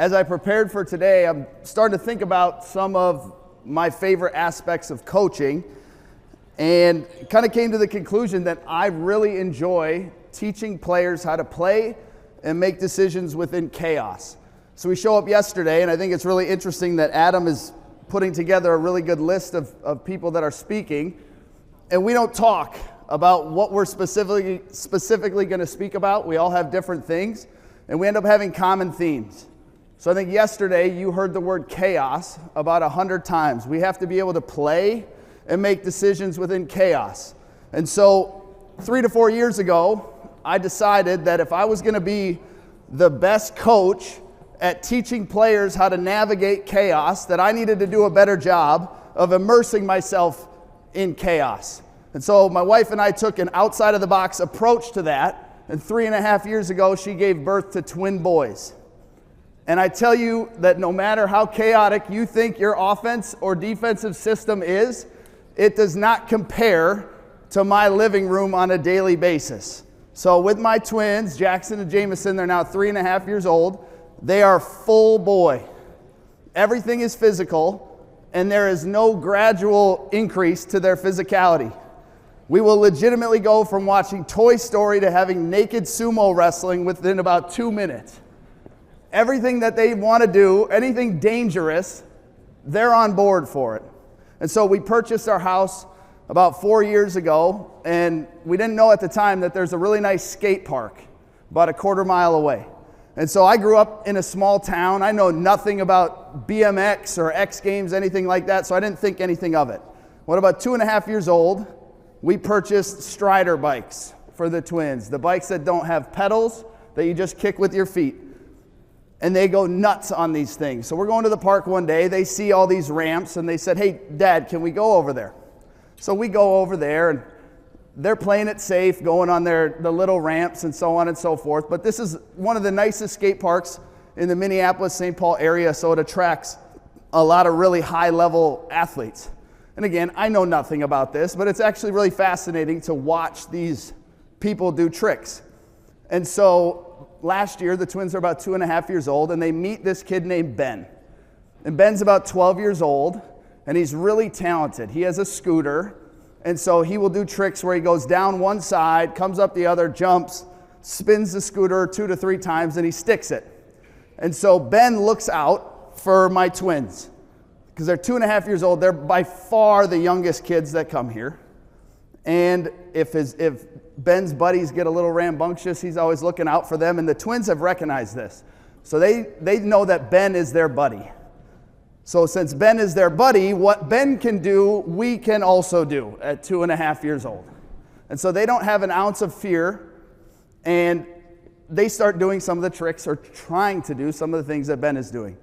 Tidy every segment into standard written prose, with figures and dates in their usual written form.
as I prepared for today, I'm starting to think about some of my favorite aspects of coaching and kind of came to the conclusion that I really enjoy teaching players how to play and make decisions within chaos. So we show up yesterday, and I think it's really interesting that Adam is putting together a really good list of people that are speaking, and we don't talk about what we're specifically going to speak about. We all have different things, and we end up having common themes. So I think yesterday you heard the word chaos about 100 times. We have to be able to play and make decisions within chaos. And so 3 to 4 years ago, I decided that if I was going to be the best coach at teaching players how to navigate chaos, that I needed to do a better job of immersing myself in chaos. And so my wife and I took an outside-of-the-box approach to that, and 3.5 years ago, she gave birth to twin boys. And I tell you that no matter how chaotic you think your offense or defensive system is, it does not compare to my living room on a daily basis. So with my twins, Jackson and Jameson, they're now 3.5 years old. They are full boy. Everything is physical, and there is no gradual increase to their physicality. We will legitimately go from watching Toy Story to having naked sumo wrestling within about 2 minutes. Everything that they want to do, anything dangerous, they're on board for it. And so we purchased our house about 4 years ago, and we didn't know at the time that there's a really nice skate park about a quarter mile away. And so I grew up in a small town. I know nothing about BMX or X Games, anything like that, so I didn't think anything of it. When about 2.5 years old, we purchased Strider bikes for the twins, the bikes that don't have pedals, that you just kick with your feet. And they go nuts on these things. So we're going to the park one day. They see all these ramps, and they said, "Hey, Dad, can we go over there?" So we go over there, and they're playing it safe, going on the little ramps and so on and so forth. But this is one of the nicest skate parks in the Minneapolis-St. Paul area, so it attracts a lot of really high-level athletes. And again, I know nothing about this, but it's actually really fascinating to watch these people do tricks. And so last year, the twins are about 2.5 years old, and they meet this kid named Ben. And Ben's about 12 years old, and he's really talented. He has a scooter, and so he will do tricks where he goes down one side, comes up the other, jumps, spins the scooter 2 to 3 times, and he sticks it. And so Ben looks out for my twins, because they're 2.5 years old. They're by far the youngest kids that come here. And if Ben's buddies get a little rambunctious, he's always looking out for them, and the twins have recognized this. So they know that Ben is their buddy. So since Ben is their buddy, what Ben can do, we can also do at 2.5 years old. And so they don't have an ounce of fear, and they start doing some of the tricks or trying to do some of the things that Ben is doing.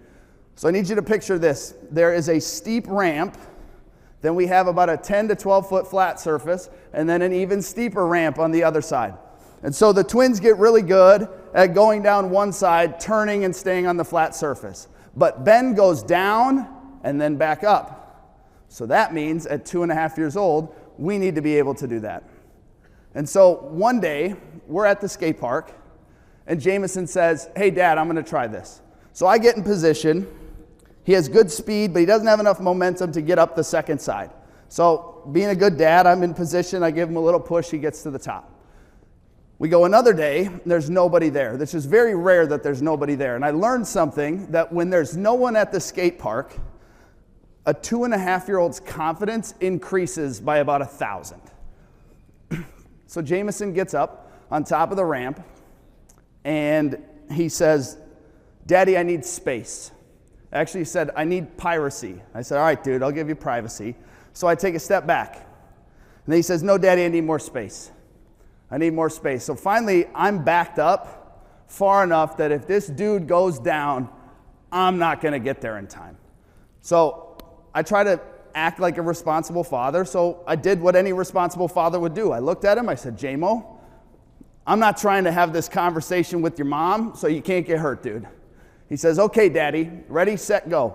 So I need you to picture this. There is a steep ramp. Then we have about a 10 to 12 foot flat surface, and then an even steeper ramp on the other side. And so the twins get really good at going down one side, turning and staying on the flat surface. But Ben goes down and then back up. So that means at 2.5 years old, we need to be able to do that. And so one day, we're at the skate park, and Jameson says, "Hey, Dad, I'm going to try this." So I get in position. He has good speed, but he doesn't have enough momentum to get up the second side. So being a good dad, I'm in position. I give him a little push. He gets to the top. We go another day, and there's nobody there. This is very rare that there's nobody there. And I learned something, that when there's no one at the skate park, a 2.5-year-old's confidence increases by about 1,000. So Jameson gets up on top of the ramp, and he says, "Daddy, I need space." Actually, he said, "I need piracy." I said, "All right, dude, I'll give you privacy." So I take a step back. And then he says, "No, Daddy, I need more space. I need more space." So finally, I'm backed up far enough that if this dude goes down, I'm not going to get there in time. So I try to act like a responsible father, so I did what any responsible father would do. I looked at him, I said, "J-Mo, I'm not trying to have this conversation with your mom, so you can't get hurt, dude." He says, "Okay, Daddy, ready, set, go."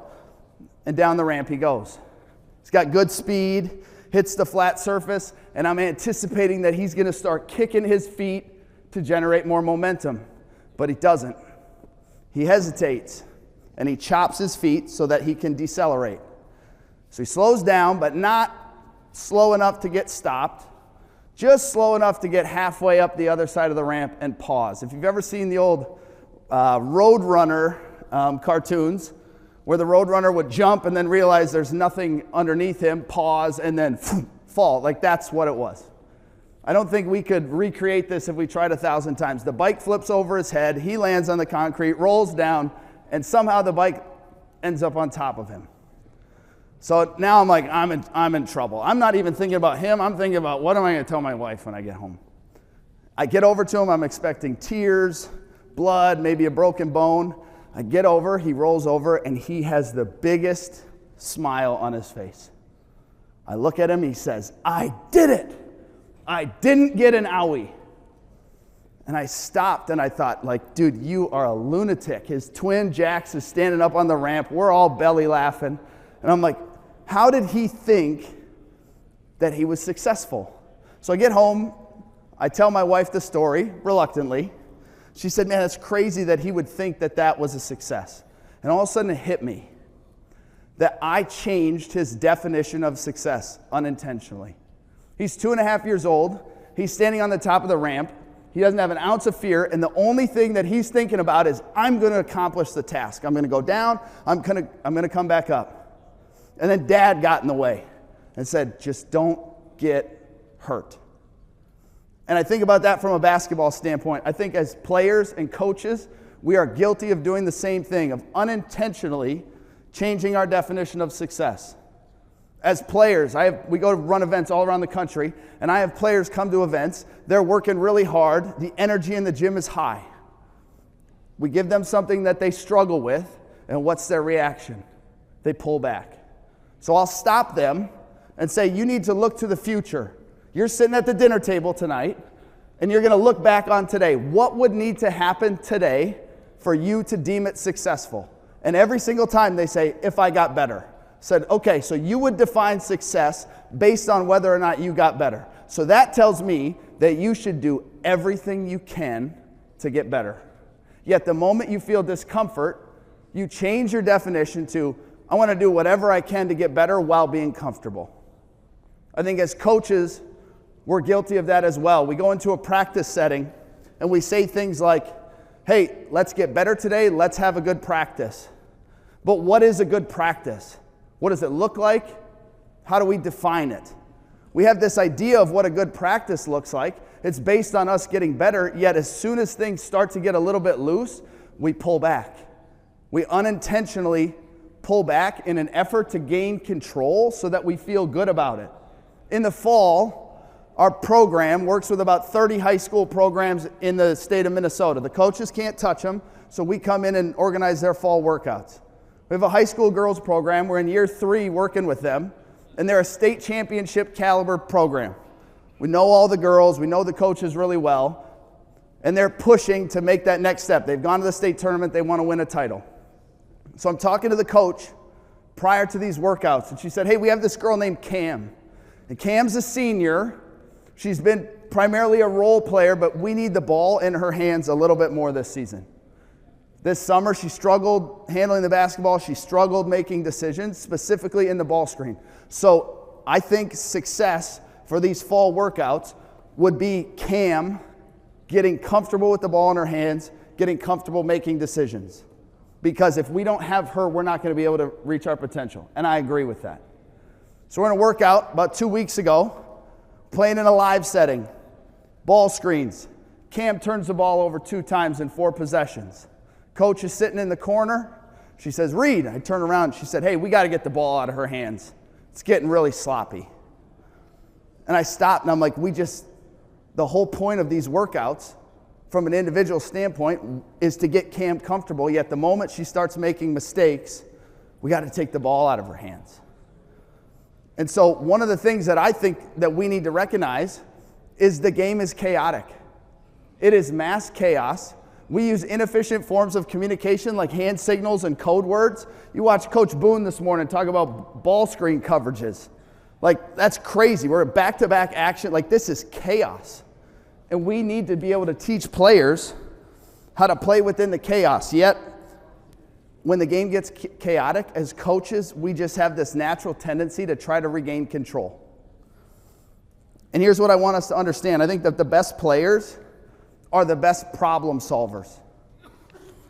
And down the ramp he goes. He's got good speed, hits the flat surface, and I'm anticipating that he's going to start kicking his feet to generate more momentum. But he doesn't. He hesitates. and he chops his feet so that he can decelerate. So he slows down, but not slow enough to get stopped, just slow enough to get halfway up the other side of the ramp and pause. If you've ever seen the old Roadrunner cartoons, where the Roadrunner would jump and then realize there's nothing underneath him, pause, and then fall. Like, that's what it was. I don't think we could recreate this if we tried 1,000 times. The bike flips over his head, he lands on the concrete, rolls down, and somehow the bike ends up on top of him. So now I'm like, I'm in trouble. I'm not even thinking about him. I'm thinking about, what am I going to tell my wife when I get home? I get over to him. I'm expecting tears, blood, maybe a broken bone. I get over, he rolls over, and he has the biggest smile on his face. I look at him, he says, I did it. I didn't get an owie. And I stopped and I thought, like, dude, you are a lunatic. His twin, Jax, is standing up on the ramp. We're all belly laughing. And I'm like, how did he think that he was successful? So I get home, I tell my wife the story, reluctantly. She said, man, it's crazy that he would think that that was a success. And all of a sudden it hit me that I changed his definition of success unintentionally. He's 2.5 years old. He's standing on the top of the ramp. He doesn't have an ounce of fear, and the only thing that he's thinking about is, I'm going to accomplish the task. I'm going to go down. I'm going to come back up. And then Dad got in the way and said, just don't get hurt. And I think about that from a basketball standpoint. I think as players and coaches, we are guilty of doing the same thing, of unintentionally changing our definition of success. As players, we go to run events all around the country, and I have players come to events. They're working really hard. The energy in the gym is high. We give them something that they struggle with, and what's their reaction? They pull back. So I'll stop them and say, you need to look to the future. You're sitting at the dinner table tonight, and you're going to look back on today. What would need to happen today for you to deem it successful? And every single time they say, if I got better. Said, okay, so you would define success based on whether or not you got better. So that tells me that you should do everything you can to get better. Yet the moment you feel discomfort, you change your definition to, I want to do whatever I can to get better while being comfortable. I think as coaches, we're guilty of that as well. We go into a practice setting and we say things like, hey, let's get better today, let's have a good practice. But what is a good practice? What does it look like? How do we define it? We have this idea of what a good practice looks like. It's based on us getting better, yet as soon as things start to get a little bit loose, we pull back. We unintentionally pull back in an effort to gain control so that we feel good about it. In the fall, our program works with about 30 high school programs in the state of Minnesota. The coaches can't touch them, so we come in and organize their fall workouts. We have a high school girls program. We're in year 3 working with them, and they're a state championship caliber program. We know all the girls. We know the coaches really well, and they're pushing to make that next step. They've gone to the state tournament. They want to win a title. So I'm talking to the coach prior to these workouts, and she said, hey, we have this girl named Cam, and Cam's a senior. She's been primarily a role player, but we need the ball in her hands a little bit more this season. This summer, she struggled handling the basketball. She struggled making decisions, specifically in the ball screen. So I think success for these fall workouts would be Cam getting comfortable with the ball in her hands, getting comfortable making decisions. Because if we don't have her, we're not going to be able to reach our potential. And I agree with that. So we're in a workout about 2 weeks ago, playing in a live setting, ball screens. Cam turns the ball over 2 times in 4 possessions. Coach is sitting in the corner. She says, Reid. I turn around. She said, hey, we got to get the ball out of her hands. It's getting really sloppy. And I stopped, and I'm like, the whole point of these workouts from an individual standpoint is to get Cam comfortable, yet the moment she starts making mistakes, we got to take the ball out of her hands. And so one of the things that I think that we need to recognize is the game is chaotic. It is mass chaos. We use inefficient forms of communication like hand signals and code words. You watch Coach Boone this morning talk about ball screen coverages. Like, that's crazy. We're a back-to-back action. Like, this is chaos. And we need to be able to teach players how to play within the chaos. Yet, when the game gets chaotic, as coaches, we just have this natural tendency to try to regain control. And here's what I want us to understand. I think that the best players are the best problem solvers.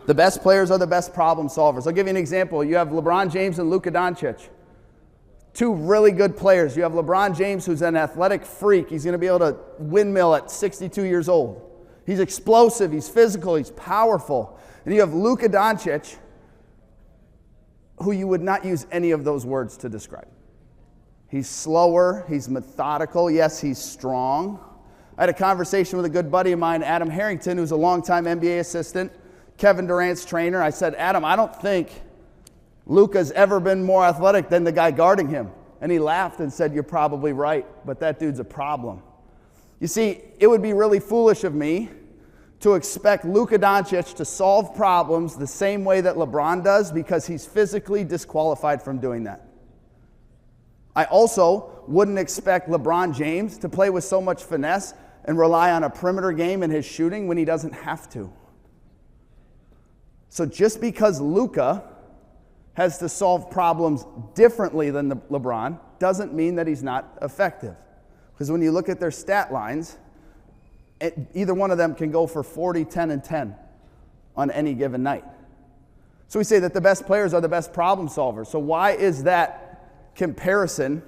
The best players are the best problem solvers. I'll give you an example. You have LeBron James and Luka Doncic. Two really good players. You have LeBron James, who's an athletic freak. He's going to be able to windmill at 62 years old. He's explosive, he's physical, he's powerful. And you have Luka Doncic, who you would not use any of those words to describe. He's slower, he's methodical, yes, he's strong. I had a conversation with a good buddy of mine, Adam Harrington, who's a longtime NBA assistant, Kevin Durant's trainer. I said, Adam, I don't think Luka's ever been more athletic than the guy guarding him. And he laughed and said, you're probably right, but that dude's a problem. You see, it would be really foolish of me to expect Luka Doncic to solve problems the same way that LeBron does, because he's physically disqualified from doing that. I also wouldn't expect LeBron James to play with so much finesse and rely on a perimeter game in his shooting when he doesn't have to. So just because Luka has to solve problems differently than LeBron doesn't mean that he's not effective. Because when you look at their stat lines, either one of them can go for 40, 10, and 10 on any given night. So we say that the best players are the best problem solvers. So why is that comparison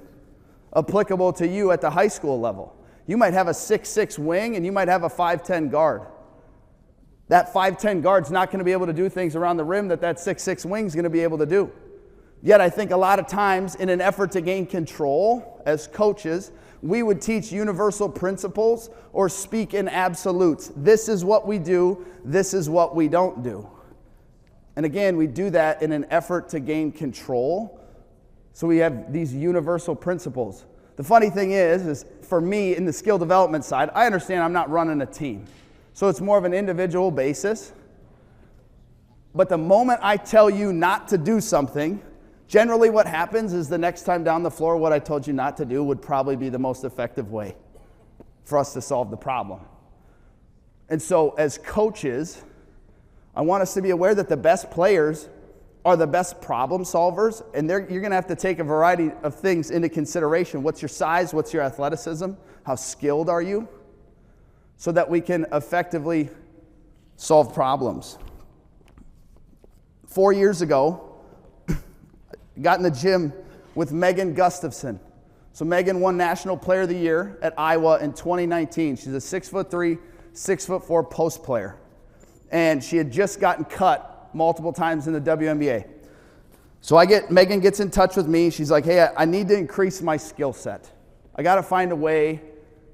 applicable to you at the high school level? You might have a 6'6" wing and you might have a 5'10" guard. That 5'10" guard's not going to be able to do things around the rim that 6'6" wing's going to be able to do. Yet I think a lot of times, in an effort to gain control as coaches, we would teach universal principles or speak in absolutes. This is what we do, this is what we don't do. And again, we do that in an effort to gain control. So we have these universal principles. The funny thing is for me in the skill development side, I understand I'm not running a team. So it's more of an individual basis. But the moment I tell you not to do something, generally what happens is the next time down the floor, what I told you not to do would probably be the most effective way for us to solve the problem. And so as coaches, I want us to be aware that the best players are the best problem solvers, and you're going to have to take a variety of things into consideration. What's your size? What's your athleticism? How skilled are you? So that we can effectively solve problems. 4 years ago, got in the gym with Megan Gustafson. So Megan won National Player of the Year at Iowa in 2019. She's a 6'3", 6'4" post player. And she had just gotten cut multiple times in the WNBA. So Megan gets in touch with me. She's like, hey, I need to increase my skill set. I got to find a way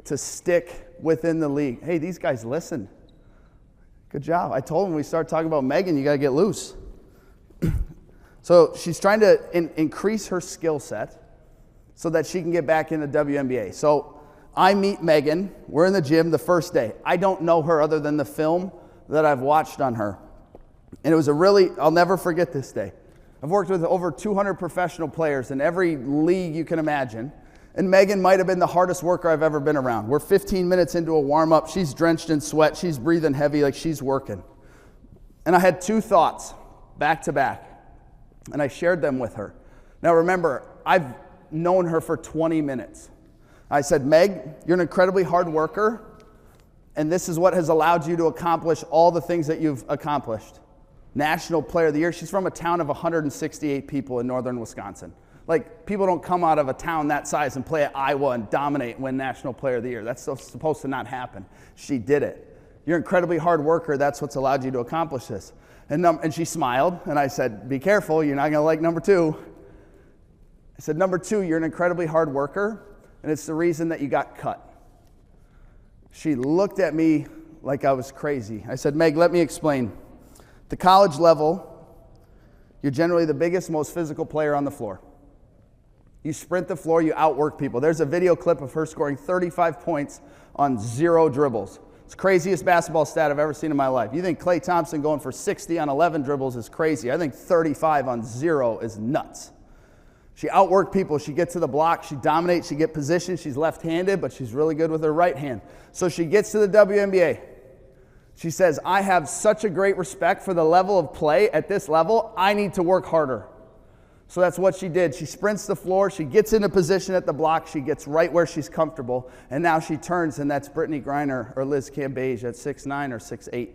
to stick within the league. Hey, these guys listen. Good job. I told them when we started talking about Megan, you got to get loose. So she's trying to increase her skill set so that she can get back in the WNBA. So I meet Megan. We're in the gym the first day. I don't know her other than the film that I've watched on her. And it was I'll never forget this day. I've worked with over 200 professional players in every league you can imagine. And Megan might have been the hardest worker I've ever been around. We're 15 minutes into a warm-up. She's drenched in sweat. She's breathing heavy like she's working. And I had two thoughts back to back. And I shared them with her. Now remember, I've known her for 20 minutes. I said, Meg, you're an incredibly hard worker, and this is what has allowed you to accomplish all the things that you've accomplished. National Player of the Year. She's from a town of 168 people in northern Wisconsin. Like, people don't come out of a town that size and play at Iowa and dominate and win National Player of the Year. That's supposed to not happen. She did it. You're an incredibly hard worker. That's what's allowed you to accomplish this. And she smiled, and I said, be careful, you're not going to like number two. I said, number two, you're an incredibly hard worker, and it's the reason that you got cut. She looked at me like I was crazy. I said, Meg, let me explain. At the college level, you're generally the biggest, most physical player on the floor. You sprint the floor, you outwork people. There's a video clip of her scoring 35 points on 0 dribbles. It's the craziest basketball stat I've ever seen in my life. You think Klay Thompson going for 60 on 11 dribbles is crazy. I think 35 on 0 is nuts. She outworked people. She gets to the block. She dominates. She gets position. She's left-handed, but she's really good with her right hand. So she gets to the WNBA. She says, I have such a great respect for the level of play at this level. I need to work harder. So that's what she did. She sprints the floor. She gets into position at the block. She gets right where she's comfortable. And now she turns, and that's Brittany Griner or Liz Cambage at 6'9" or 6'8".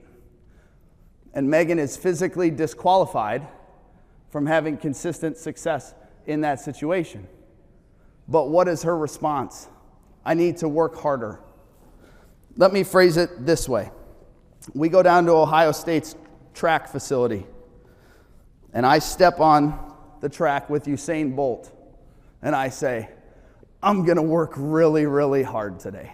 And Megan is physically disqualified from having consistent success in that situation. But what is her response? I need to work harder. Let me phrase it this way. We go down to Ohio State's track facility, and I step on the track with Usain Bolt, and I say, I'm going to work really, really hard today.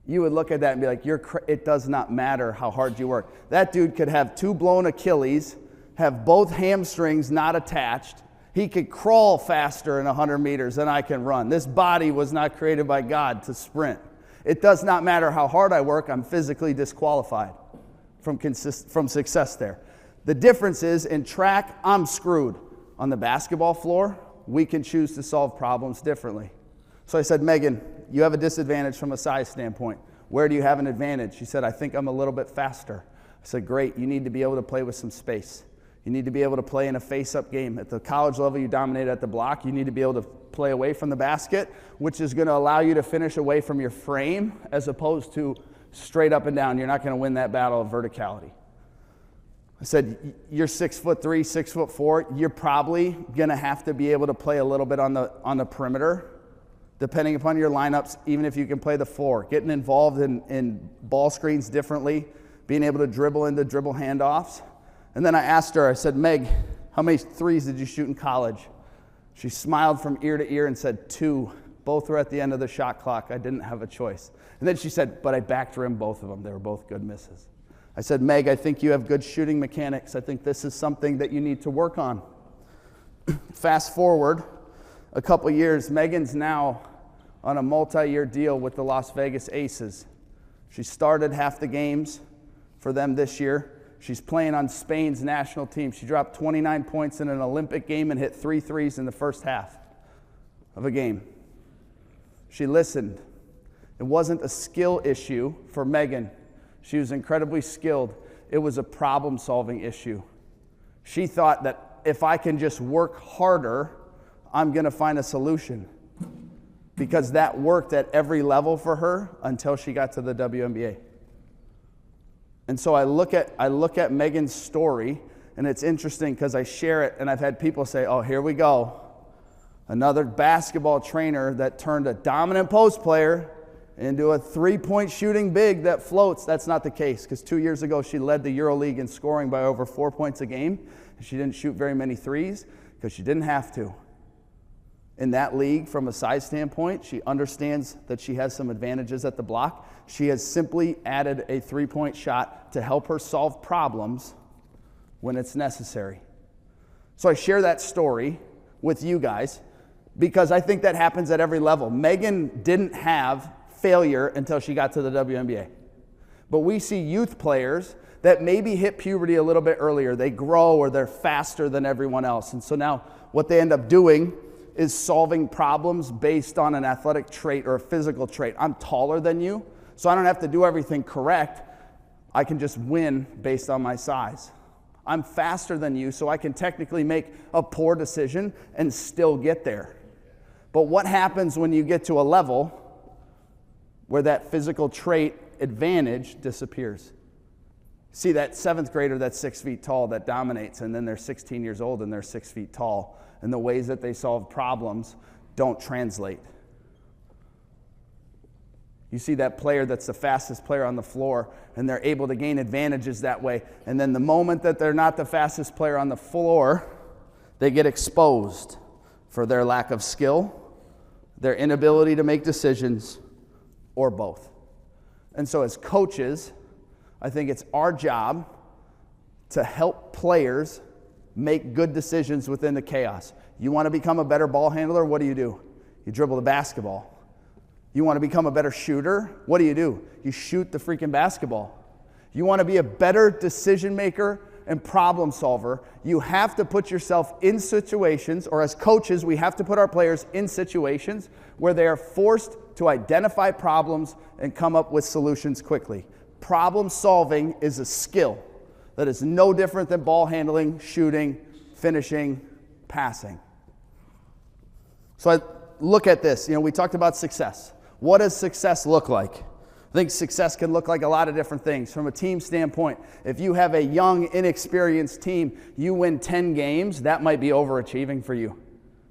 You would look at that and be like, it does not matter how hard you work. That dude could have 2 blown Achilles, have both hamstrings not attached. He could crawl faster in 100 meters than I can run. This body was not created by God to sprint. It does not matter how hard I work, I'm physically disqualified from success there. The difference is in track, I'm screwed. On the basketball floor, we can choose to solve problems differently. So I said, Megan, you have a disadvantage from a size standpoint. Where do you have an advantage? She said, I think I'm a little bit faster. I said, great, you need to be able to play with some space. You need to be able to play in a face-up game. At the college level, you dominate at the block. You need to be able to play away from the basket, which is going to allow you to finish away from your frame as opposed to straight up and down. You're not going to win that battle of verticality. I said, you're 6'3", 6'4". You're probably going to have to be able to play a little bit on the perimeter, depending upon your lineups, even if you can play the 4. Getting involved in ball screens differently, being able to dribble into dribble handoffs. And then I asked her, I said, Meg, how many threes did you shoot in college? She smiled from ear to ear and said 2. Both were at the end of the shot clock. I didn't have a choice. And then she said, but I backed-rimmed both of them. They were both good misses. I said, Meg, I think you have good shooting mechanics. I think this is something that you need to work on. Fast forward a couple years, Megan's now on a multi-year deal with the Las Vegas Aces. She started half the games for them this year. She's playing on Spain's national team. She dropped 29 points in an Olympic game and hit 3 threes in the first half of a game. She listened. It wasn't a skill issue for Megan. She was incredibly skilled. It was a problem-solving issue. She thought that if I can just work harder, I'm going to find a solution. Because that worked at every level for her until she got to the WNBA. And so I look at Megan's story, and it's interesting because I share it, and I've had people say, oh, here we go. Another basketball trainer that turned a dominant post player into a 3-point shooting big that floats. That's not the case, because 2 years ago she led the EuroLeague in scoring by over 4 points a game. And she didn't shoot very many threes because she didn't have to. In that league, from a size standpoint, she understands that she has some advantages at the block. She has simply added a 3-point shot to help her solve problems when it's necessary. So I share that story with you guys because I think that happens at every level. Megan didn't have failure until she got to the WNBA. But we see youth players that maybe hit puberty a little bit earlier. They grow or they're faster than everyone else. And so now what they end up doing is solving problems based on an athletic trait or a physical trait. I'm taller than you, so I don't have to do everything correct. I can just win based on my size. I'm faster than you, so I can technically make a poor decision and still get there. But what happens when you get to a level where that physical trait advantage disappears? See that 7th grader that's 6 feet tall that dominates, and then they're 16 years old and they're 6 feet tall, and the ways that they solve problems don't translate. You see that player that's the fastest player on the floor, and they're able to gain advantages that way, and then the moment that they're not the fastest player on the floor, they get exposed for their lack of skill, their inability to make decisions, or both. And so as coaches, I think it's our job to help players make good decisions within the chaos. You want to become a better ball handler? What do? You dribble the basketball. You want to become a better shooter? What do? You shoot the freaking basketball. You want to be a better decision maker and problem solver? You have to put yourself in situations, or as coaches, we have to put our players in situations where they are forced to identify problems and come up with solutions quickly. Problem solving is a skill that is no different than ball handling, shooting, finishing, passing. So I look at this. We talked about success. What does success look like? I think success can look like a lot of different things. From a team standpoint, if you have a young, inexperienced team, you win 10 games, that might be overachieving for you.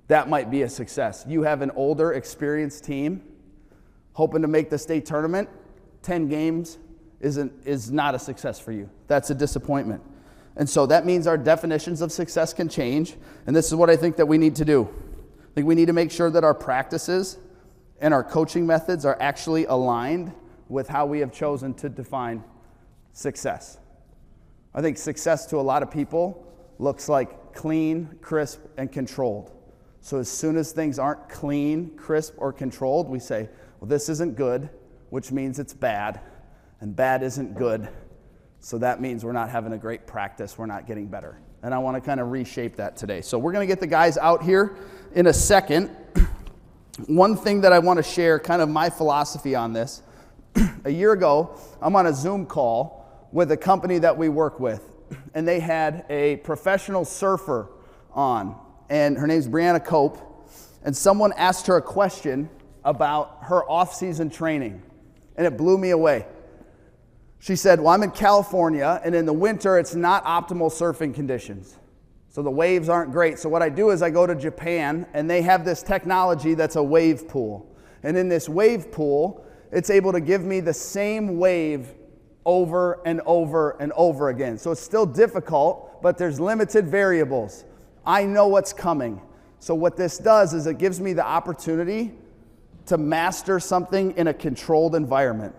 That might be a success. You have an older, experienced team hoping to make the state tournament, 10 games is not a success for you. That's a disappointment. And so that means our definitions of success can change, and this is what I think that we need to do. I think we need to make sure that our practices and our coaching methods are actually aligned with how we have chosen to define success. I think success to a lot of people looks like clean, crisp, and controlled. So as soon as things aren't clean, crisp, or controlled, we say, well, this isn't good, which means it's bad, and bad isn't good. So that means we're not having a great practice, we're not getting better. And I want to kind of reshape that today. So we're going to get the guys out here in a second. One thing that I want to share, kind of my philosophy on this. A year ago, I'm on a Zoom call with a company that we work with, and they had a professional surfer on, and her name's Brianna Cope, and someone asked her a question about her off-season training, and it blew me away. She said, well, I'm in California, and in the winter, it's not optimal surfing conditions. So the waves aren't great. So what I do is I go to Japan, and they have this technology that's a wave pool. And in this wave pool, it's able to give me the same wave over and over and over again. So it's still difficult, but there's limited variables. I know what's coming. So what this does is it gives me the opportunity to master something in a controlled environment.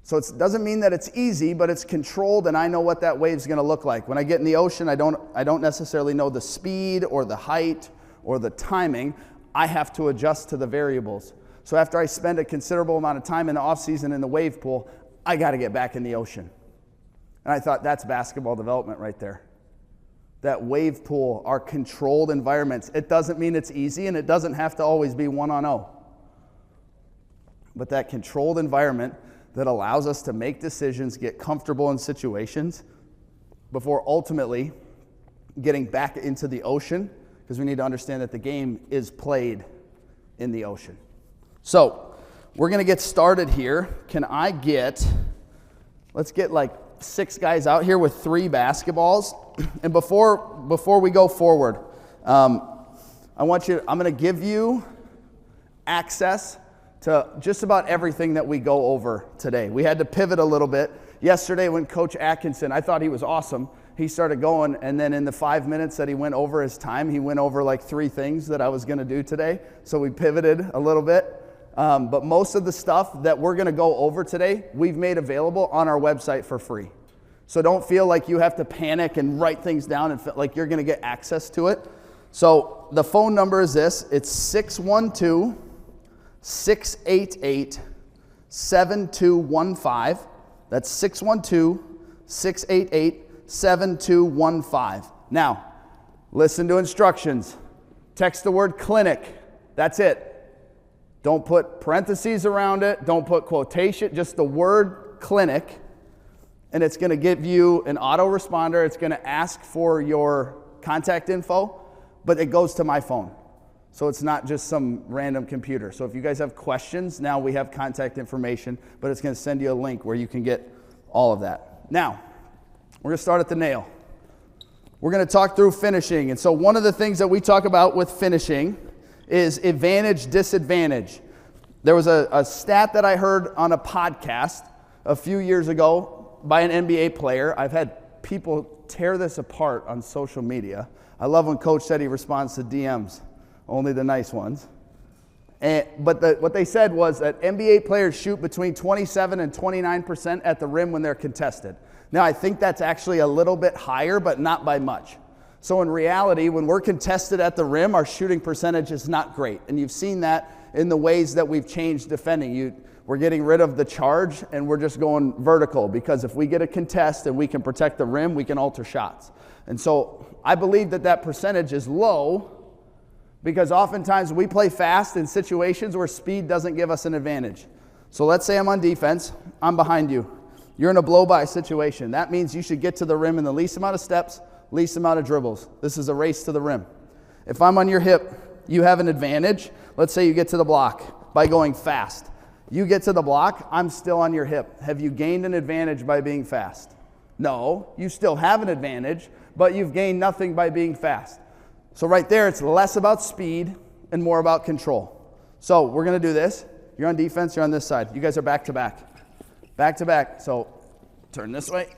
So it doesn't mean that it's easy, but it's controlled, and I know what that wave's going to look like. When I get in the ocean, I don't necessarily know the speed or the height or the timing. I have to adjust to the variables. So after I spend a considerable amount of time in the off season in the wave pool, I got to get back in the ocean. And I thought, that's basketball development right there. That wave pool, our controlled environments. It doesn't mean it's easy, and it doesn't have to always be 1-on-0. But that controlled environment that allows us to make decisions, get comfortable in situations before ultimately getting back into the ocean, because we need to understand that the game is played in the ocean. So we're going to get started here. Let's get like 6 guys out here with 3 basketballs. And before we go forward, I'm going to give you access to just about everything that we go over today. We had to pivot a little bit. Yesterday when Coach Atkinson, I thought he was awesome. He started going, and then in the 5 minutes that he went over his time, he went over like 3 things that I was going to do today. So we pivoted a little bit. But most of the stuff that we're going to go over today, we've made available on our website for free. So don't feel like you have to panic and write things down and feel like you're going to get access to it. So the phone number is this. It's 612-688-7215. That's 612-688-7215. Now, listen to instructions. Text the word clinic. That's it. Don't put parentheses around it. Don't put quotation, just the word clinic. And it's going to give you an autoresponder. It's going to ask for your contact info, but it goes to my phone. So it's not just some random computer. So if you guys have questions, now we have contact information, but it's going to send you a link where you can get all of that. Now, we're going to start at the nail. We're going to talk through finishing. And so one of the things that we talk about with finishing is advantage, disadvantage. There was a stat that I heard on a podcast a few years ago by an NBA player. I've had people tear this apart on social media. I love when Coach said he responds to DMs, only the nice ones. But what they said was that NBA players shoot between 27 and 29% at the rim when they're contested. Now, I think that's actually a little bit higher, but not by much. So in reality, when we're contested at the rim, our shooting percentage is not great. And you've seen that in the ways that we've changed defending. We're getting rid of the charge, and we're just going vertical, because if we get a contest and we can protect the rim, we can alter shots. And so I believe that percentage is low, because oftentimes we play fast in situations where speed doesn't give us an advantage. So let's say I'm on defense. I'm behind you. You're in a blow-by situation. That means you should get to the rim in the least amount of steps, least amount of dribbles. This is a race to the rim. If I'm on your hip, you have an advantage. Let's say you get to the block by going fast. You get to the block, I'm still on your hip. Have you gained an advantage by being fast? No, you still have an advantage, but you've gained nothing by being fast. So right there, it's less about speed and more about control. So we're going to do this. You're on defense, you're on this side. You guys are back to back. Back to back. So turn this way.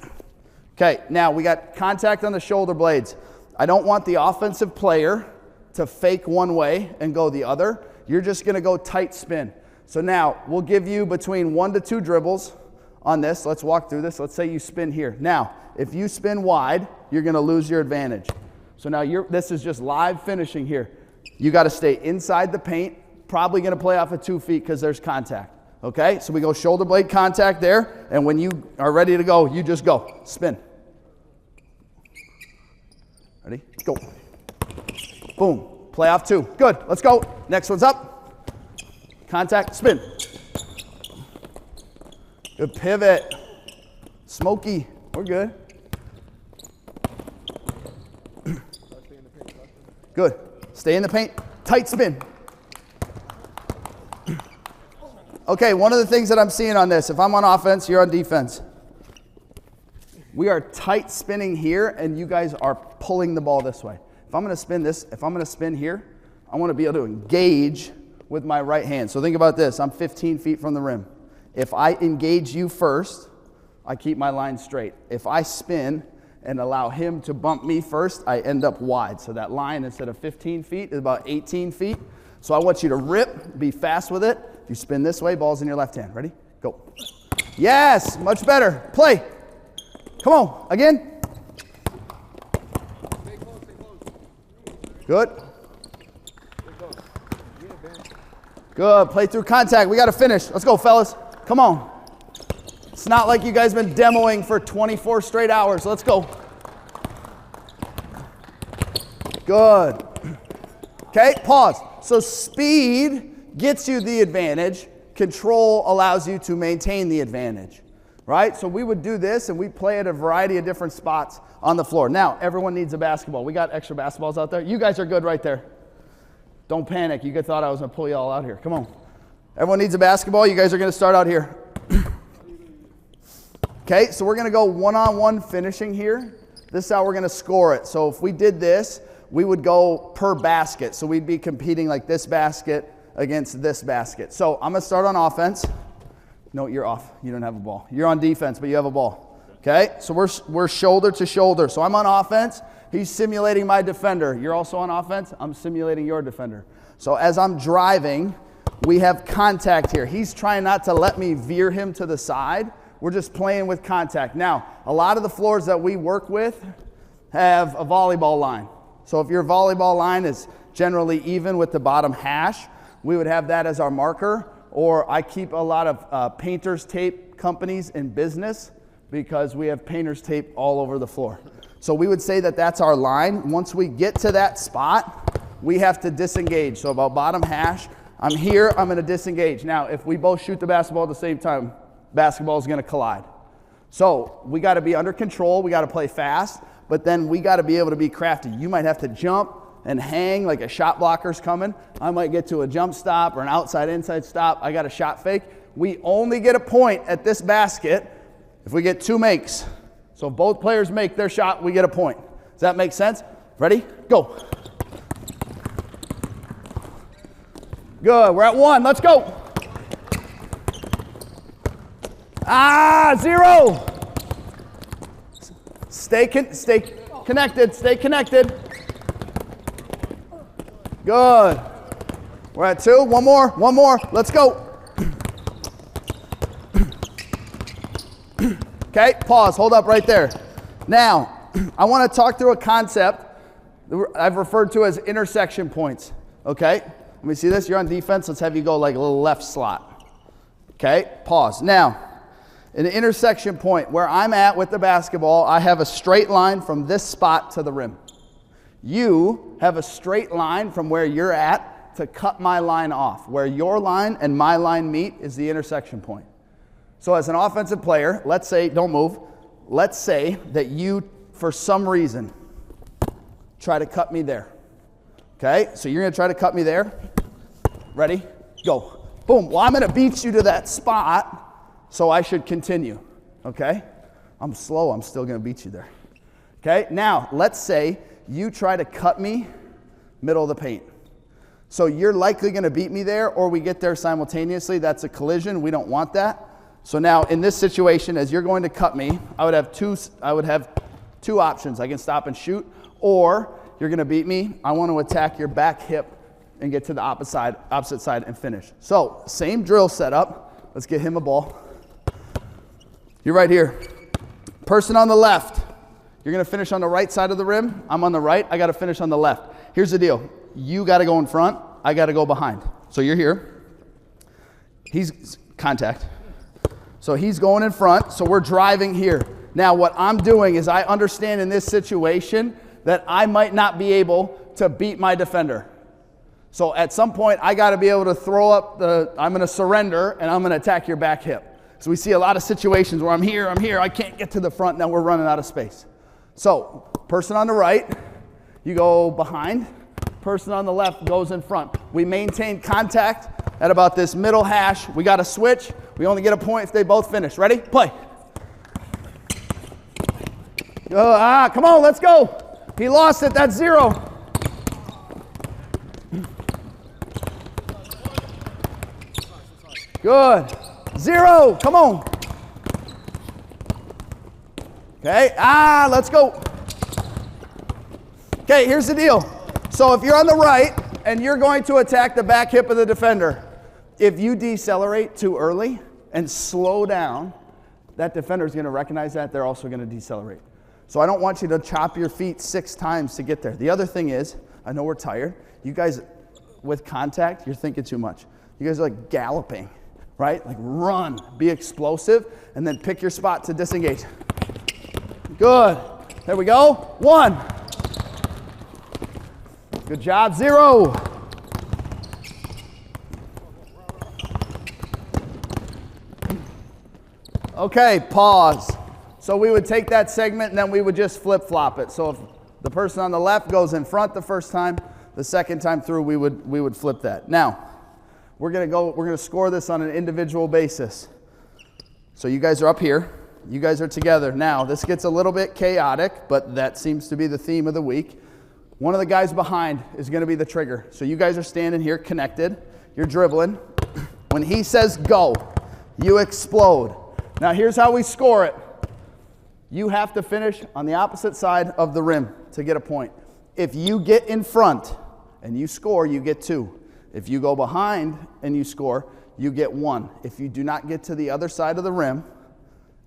Okay, now we got contact on the shoulder blades. I don't want the offensive player to fake one way and go the other. You're just going to go tight spin. So now we'll give you between 1 to 2 dribbles on this. Let's walk through this. Let's say you spin here. Now, if you spin wide, you're going to lose your advantage. So now this is just live finishing here. You got to stay inside the paint. Probably going to play off of 2 feet because there's contact. Okay, so we go shoulder blade contact there, and when you are ready to go, you just go. Spin. Ready? Go. Boom. Play off 2. Good. Let's go. Next one's up. Contact, spin. Good pivot. Smoky. We're good. Good. Stay in the paint. Tight spin. Okay, one of the things that I'm seeing on this, if I'm on offense, you're on defense. We are tight spinning here, and you guys are pulling the ball this way. If I'm going to spin this, if I'm going to spin here, I want to be able to engage with my right hand. So think about this. I'm 15 feet from the rim. If I engage you first, I keep my line straight. If I spin and allow him to bump me first, I end up wide. So that line, instead of 15 feet, is about 18 feet. So I want you to rip, be fast with it. If you spin this way, ball's in your left hand. Ready? Go. Yes, much better. Play. Come on, again. Good. Good. Play through contact. We got to finish. Let's go, fellas. Come on. It's not like you guys been demoing for 24 straight hours. Let's go. Good. Okay, pause. So speed gets you the advantage. Control allows you to maintain the advantage, right? So we would do this, and we play at a variety of different spots on the floor. Now, everyone needs a basketball. We got extra basketballs out there. You guys are good right there. Don't panic. You guys thought I was going to pull you all out here. Come on. Everyone needs a basketball. You guys are going to start out here. Okay, so we're going to go one-on-one finishing here. This is how we're going to score it. So if we did this, we would go per basket. So we'd be competing like this basket against this basket. So I'm going to start on offense. No, you're off. You don't have a ball. You're on defense, but you have a ball. Okay, so we're shoulder to shoulder. So I'm on offense. He's simulating my defender. You're also on offense. I'm simulating your defender. So as I'm driving, we have contact here. He's trying not to let me veer him to the side. We're just playing with contact. Now, a lot of the floors that we work with have a volleyball line. So if your volleyball line is generally even with the bottom hash, we would have that as our marker. Or I keep a lot of painter's tape companies in business because we have painter's tape all over the floor. So we would say that that's our line. Once we get to that spot, we have to disengage. So about bottom hash, I'm here, I'm going to disengage. Now, if we both shoot the basketball at the same time, basketball is going to collide. So we got to be under control. We got to play fast, but then we got to be able to be crafty. You might have to jump and hang like a shot blocker's coming. I might get to a jump stop or an outside-inside stop. I got a shot fake. We only get a point at this basket if we get 2 makes. So if both players make their shot, we get a point. Does that make sense? Ready? Go. Good. We're at 1. Let's go. 0. Stay connected. Stay connected. Good. We're at 2. One more. Let's go. Okay, pause. Hold up right there. Now, I want to talk through a concept I've referred to as intersection points. Okay? Let me see this. You're on defense. Let's have you go like a little left slot. Okay? Pause. Now, an intersection point where I'm at with the basketball, I have a straight line from this spot to the rim. You have a straight line from where you're at to cut my line off. Where your line and my line meet is the intersection point. So as an offensive player, let's say, don't move, let's say that you, for some reason, try to cut me there. Okay, so you're gonna try to cut me there. Ready? Go. Boom. Well, I'm gonna beat you to that spot, so I should continue. Okay? I'm slow, I'm still gonna beat you there. Okay, now let's say you try to cut me middle of the paint. So you're likely gonna beat me there, or we get there simultaneously. That's a collision, we don't want that. So now in this situation, as you're going to cut me, I would have two options. I can stop and shoot, or you're gonna beat me. I want to attack your back hip and get to the opposite side and finish. So same drill setup. Let's get him a ball. You're right here. Person on the left. You're gonna finish on the right side of the rim. I'm on the right, I gotta finish on the left. Here's the deal. You gotta go in front, I gotta go behind. So you're here. He's contact. So he's going in front, so we're driving here. Now what I'm doing is I understand in this situation that I might not be able to beat my defender. So at some point I gotta be able to throw up I'm gonna surrender and I'm gonna attack your back hip. So we see a lot of situations where I'm here, I can't get to the front, now we're running out of space. So person on the right, you go behind, person on the left goes in front. We maintain contact at about this middle hash. We got to switch. We only get a point if they both finish. Ready? Play. Come on, let's go. He lost it. That's 0. Good. 0. Come on. Okay. Let's go. Okay, here's the deal. So if you're on the right and you're going to attack the back hip of the defender, if you decelerate too early and slow down, that defender is going to recognize that. They're also going to decelerate. So I don't want you to chop your feet 6 times to get there. The other thing is, I know we're tired. You guys, with contact, you're thinking too much. You guys are like galloping, right? Like run, be explosive, and then pick your spot to disengage. Good. There we go. 1. Good job. 0. Okay, pause. So we would take that segment and then we would just flip-flop it. So if the person on the left goes in front the first time, the second time through we would flip that. Now, we're gonna score this on an individual basis. So you guys are up here. You guys are together. Now, this gets a little bit chaotic, but that seems to be the theme of the week. One of the guys behind is going to be the trigger. So you guys are standing here connected. You're dribbling. When he says go, you explode. Now here's how we score it. You have to finish on the opposite side of the rim to get a point. If you get in front and you score, you get 2. If you go behind and you score, you get 1. If you do not get to the other side of the rim,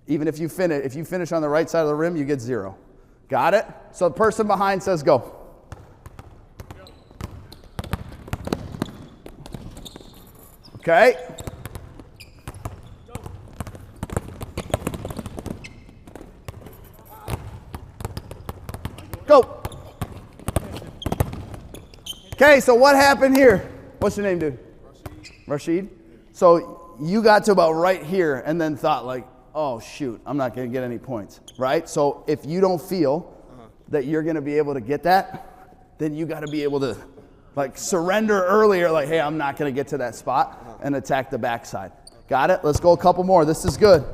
even if you finish on the right side of the rim, you get 0. Got it? So the person behind says go. Okay. Go. Okay, so what happened here? What's your name, dude? Rashid. So you got to about right here and then thought like, oh shoot, I'm not going to get any points, right? So if you don't feel that you're going to be able to get that, then you got to be able to like surrender earlier, like, hey, I'm not going to get to that spot and attack the backside. Got it? Let's go a couple more. This is good.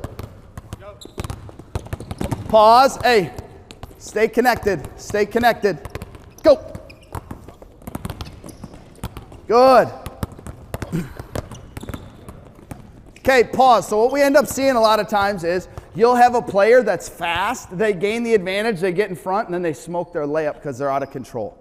Pause. Hey, stay connected. Stay connected. Go. Good. Okay, pause. So what we end up seeing a lot of times is you'll have a player that's fast, they gain the advantage, they get in front, and then they smoke their layup because they're out of control.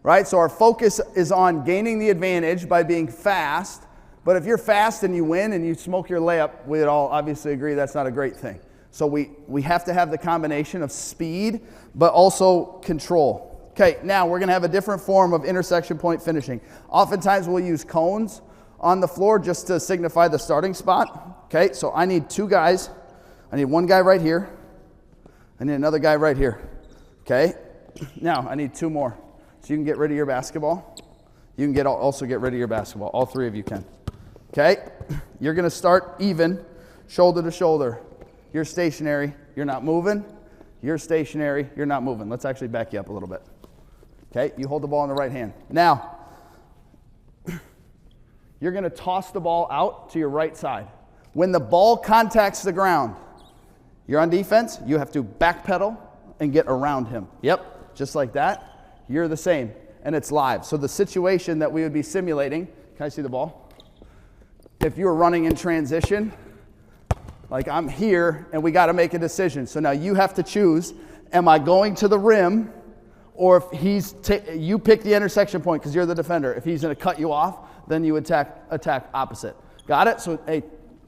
Right? So our focus is on gaining the advantage by being fast, but if you're fast and you win and you smoke your layup, we'd all obviously agree that's not a great thing. So we have to have the combination of speed, but also control. Okay, now we're going to have a different form of intersection point finishing. Oftentimes we'll use cones on the floor just to signify the starting spot. Okay, so I need 2 guys. I need 1 guy right here. I need another guy right here. Okay, now I need 2 more. So you can get rid of your basketball. You can also get rid of your basketball. All three of you can. Okay? You're going to start even, shoulder to shoulder. You're stationary. You're not moving. You're stationary. You're not moving. Let's actually back you up a little bit. Okay? You hold the ball in the right hand. Now, you're going to toss the ball out to your right side. When the ball contacts the ground, you're on defense. You have to backpedal and get around him. Yep, just like that. You're the same, and it's live. So the situation that we would be simulating, can I see the ball? If you were running in transition, like I'm here, and we got to make a decision. So now you have to choose, am I going to the rim, or if you pick the intersection point because you're the defender. If he's going to cut you off, then you attack opposite. Got it? So, hey,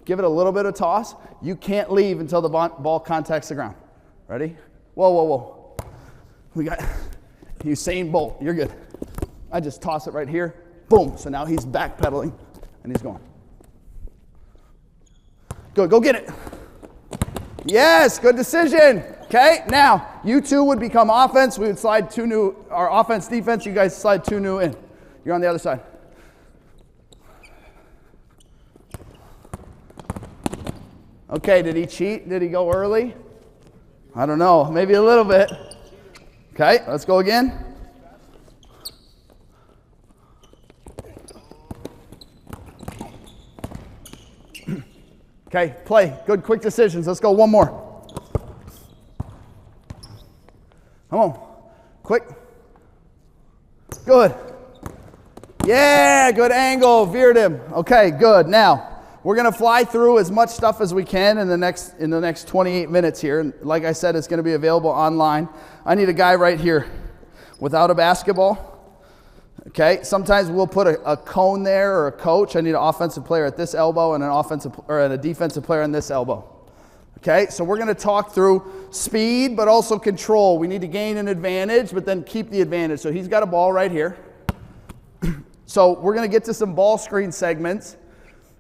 give it a little bit of toss. You can't leave until the ball contacts the ground. Ready? Whoa, whoa, whoa. We got Usain Bolt. You're good. I just toss it right here. Boom. So now he's backpedaling, and he's going. Good. Go get it. Yes. Good decision. Okay. Now, you two would become offense. We would slide two new, our offense, defense. You guys slide two new in. You're on the other side. Okay, did he cheat? Did he go early? I don't know, maybe a little bit. Okay, let's go again. Okay, play. Good, quick decisions. Let's go one more. Come on. Quick. Good. Yeah, good angle. Veered him. Okay, good. Now, we're going to fly through as much stuff as we can in the next 28 minutes here. And like I said, it's going to be available online. I need a guy right here without a basketball. Okay, sometimes we'll put a cone there or a coach. I need an offensive player at this elbow and a defensive player on this elbow. Okay, so we're going to talk through speed, but also control. We need to gain an advantage, but then keep the advantage. So he's got a ball right here. So we're going to get to some ball screen segments.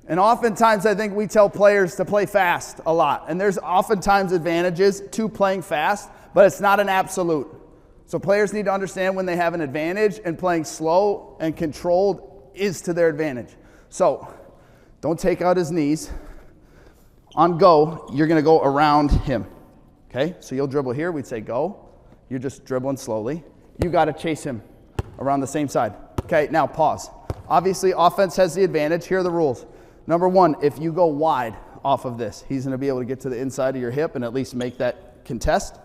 And oftentimes I think we tell players to play fast a lot. And there's oftentimes advantages to playing fast, but it's not an absolute. So players need to understand when they have an advantage, and playing slow and controlled is to their advantage. So don't take out his knees. On go, you're going to go around him. Okay? So you'll dribble here. We'd say go. You're just dribbling slowly. You got to chase him around the same side. Okay, now pause. Obviously, offense has the advantage. Here are the rules. Number one, if you go wide off of this, he's going to be able to get to the inside of your hip and at least make that contest.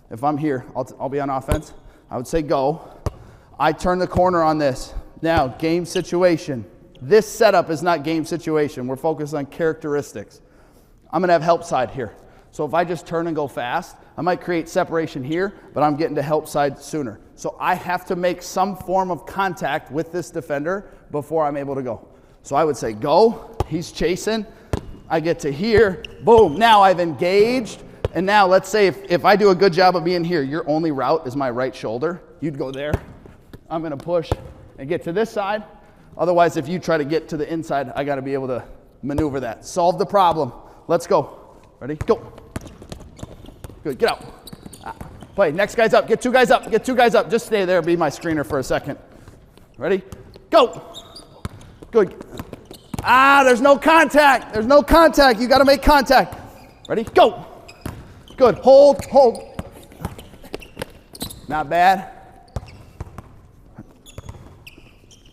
If I'm here, I'll be on offense. I would say go. I turn the corner on this. Now, game situation. This setup is not game situation. We're focused on characteristics. I'm going to have help side here. So if I just turn and go fast, I might create separation here, but I'm getting to help side sooner. So I have to make some form of contact with this defender before I'm able to go. So I would say go. He's chasing. I get to here. Boom. Now I've engaged. And now let's say if I do a good job of being here, your only route is my right shoulder. You'd go there. I'm going to push and get to this side. Otherwise, if you try to get to the inside, I got to be able to maneuver that. Solve the problem. Let's go. Ready? Go. Good. Get out. Play. Next guy's up. Get two guys up. Get two guys up. Just stay there. Be my screener for a second. Ready? Go. Good. There's no contact. There's no contact. You got to make contact. Ready? Go. Good. Hold. Hold. Not bad.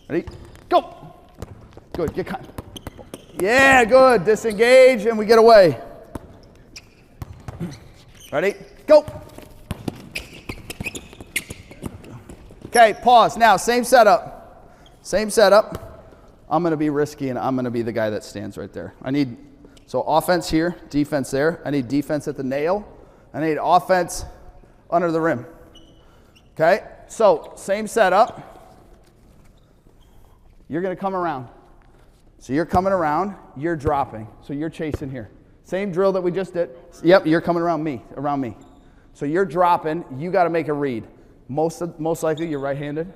Ready? Go. Good. Get contact. Yeah, good. Disengage and we get away. Ready? Go. Okay, pause. Now, same setup. Same setup. I'm going to be risky, and I'm going to be the guy that stands right there. So offense here, defense there. I need defense at the nail. I need offense under the rim. Okay? So, same setup. You're going to come around. So you're coming around, you're dropping. So you're chasing here. Same drill that we just did. Yep, you're coming around me. So you're dropping, you got to make a read. Most likely you're right-handed.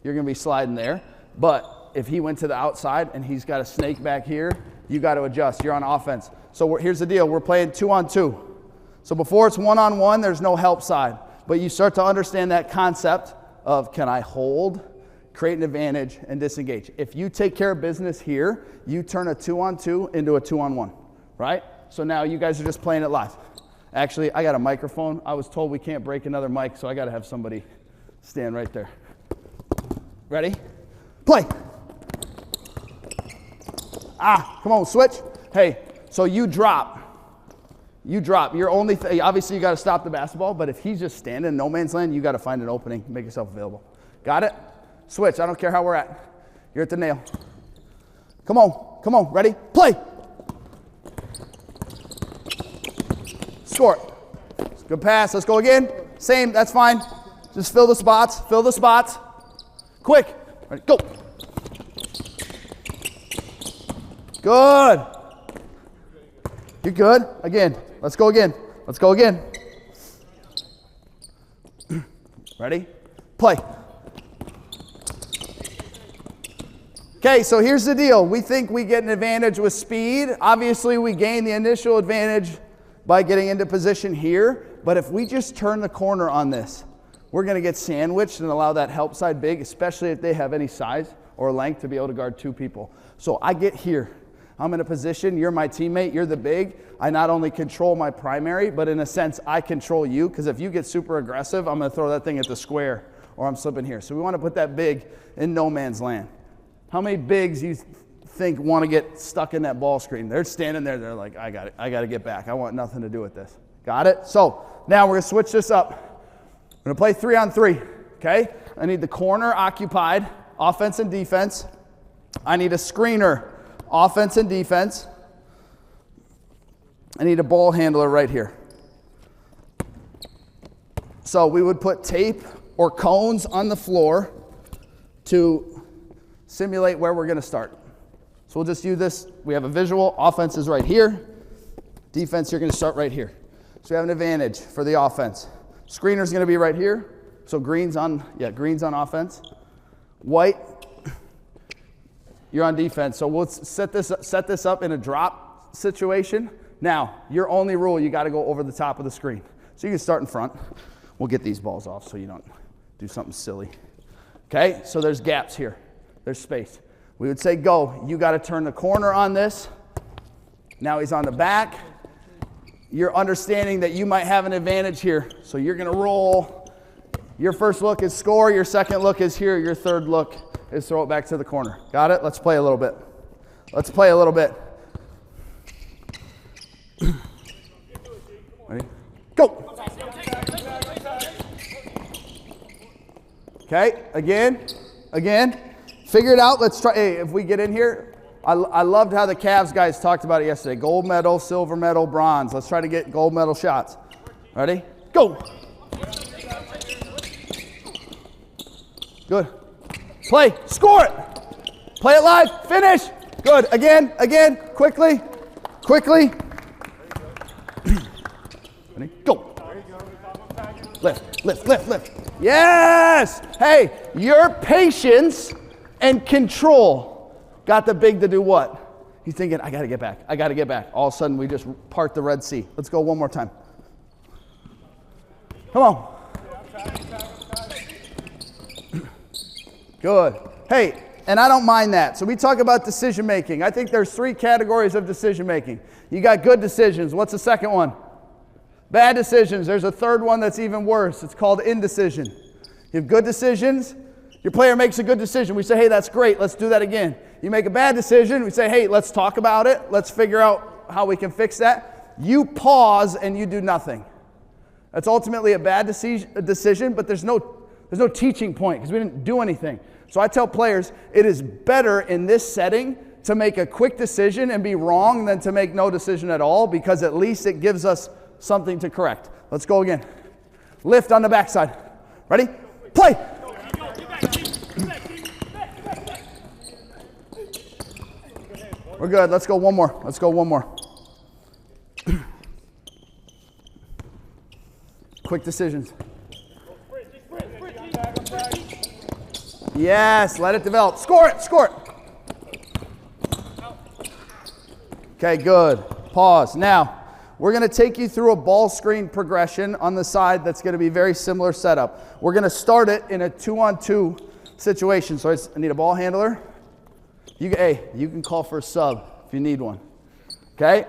You're going to be sliding there. But if he went to the outside and he's got a snake back here, you got to adjust. You're on offense. So here's the deal. We're playing 2-on-2. So before it's 1-on-1, there's no help side. But you start to understand that concept of can I hold? create an advantage, and disengage. If you take care of business here, you turn a 2-on-2 into a 2-on-1, right? So now you guys are just playing it live. Actually, I got a microphone. I was told we can't break another mic, so I got to have somebody stand right there. Ready? Play. Come on, switch. Hey, so you drop. You drop. Your only obviously you got to stop the basketball, but if he's just standing in no man's land, you got to find an opening, make yourself available. Got it? Switch. I don't care how we're at. You're at the nail. Come on. Come on. Ready? Play. Score. Good pass. Let's go again. Same. That's fine. Just fill the spots. Fill the spots. Quick. Ready? Go. Good. You're good. Again. Let's go again. Let's go again. Ready? Play. Okay, so here's the deal. We think we get an advantage with speed. Obviously, we gain the initial advantage by getting into position here. But if we just turn the corner on this, we're going to get sandwiched and allow that help side big, especially if they have any size or length to be able to guard two people. So I get here. I'm in a position, you're my teammate, you're the big. I not only control my primary, but in a sense, I control you, because if you get super aggressive, I'm going to throw that thing at the square, or I'm slipping here. So we want to put that big in no man's land. How many bigs you think want to get stuck in that ball screen? They're standing there, they're like, I got it. I got to get back. I want nothing to do with this. Got it? So now we're going to switch this up. We're going to play 3-on-3, okay? I need the corner occupied, offense and defense. I need a screener, offense and defense. I need a ball handler right here. So we would put tape or cones on the floor to simulate where we're going to start. So we'll just use this. We have a visual. Offense is right here. Defense, you're going to start right here. So we have an advantage for the offense. Screener's going to be right here. So green's on offense. White, you're on defense. So we'll set this up in a drop situation. Now, your only rule, you got to go over the top of the screen. So you can start in front. We'll get these balls off so you don't do something silly. Okay, so there's gaps here. There's space. We would say go. You got to turn the corner on this. Now he's on the back. You're understanding that you might have an advantage here. So you're going to roll. Your first look is score. Your second look is here. Your third look is throw it back to the corner. Got it? Let's play a little bit. Let's play a little bit. Ready? Go. Okay, again. Figure it out. Let's try. Hey, if we get in here, I loved how the Cavs guys talked about it yesterday. Gold medal, silver medal, bronze. Let's try to get gold medal shots. Ready? Go. Good. Play. Score it. Play it live. Finish. Good. Again. Quickly. Ready? Go. Lift. Yes! Hey, your patience and control got the big to do what? He's thinking, I got to get back. All of a sudden, we just part the Red Sea. Let's go one more time. Come on. Good. Hey, and I don't mind that. So we talk about decision making. I think there's 3 categories of decision making. You got good decisions. What's the second one? Bad decisions. There's a third one that's even worse. It's called indecision. You have good decisions. Your player makes a good decision. We say, hey, that's great. Let's do that again. You make a bad decision. We say, hey, let's talk about it. Let's figure out how we can fix that. You pause and you do nothing. That's ultimately a bad decision, but there's no teaching point because we didn't do anything. So I tell players, it is better in this setting to make a quick decision and be wrong than to make no decision at all, because at least it gives us something to correct. Let's go again. Lift on the backside. Ready? Play. We're good. Let's go one more. Quick decisions. Yes, let it develop. Score it. Okay, good. Pause. Now, we're going to take you through a ball screen progression on the side that's going to be very similar setup. We're going to start it in a 2-on-2 situation. So I need a ball handler. You can call for a sub if you need one. Okay?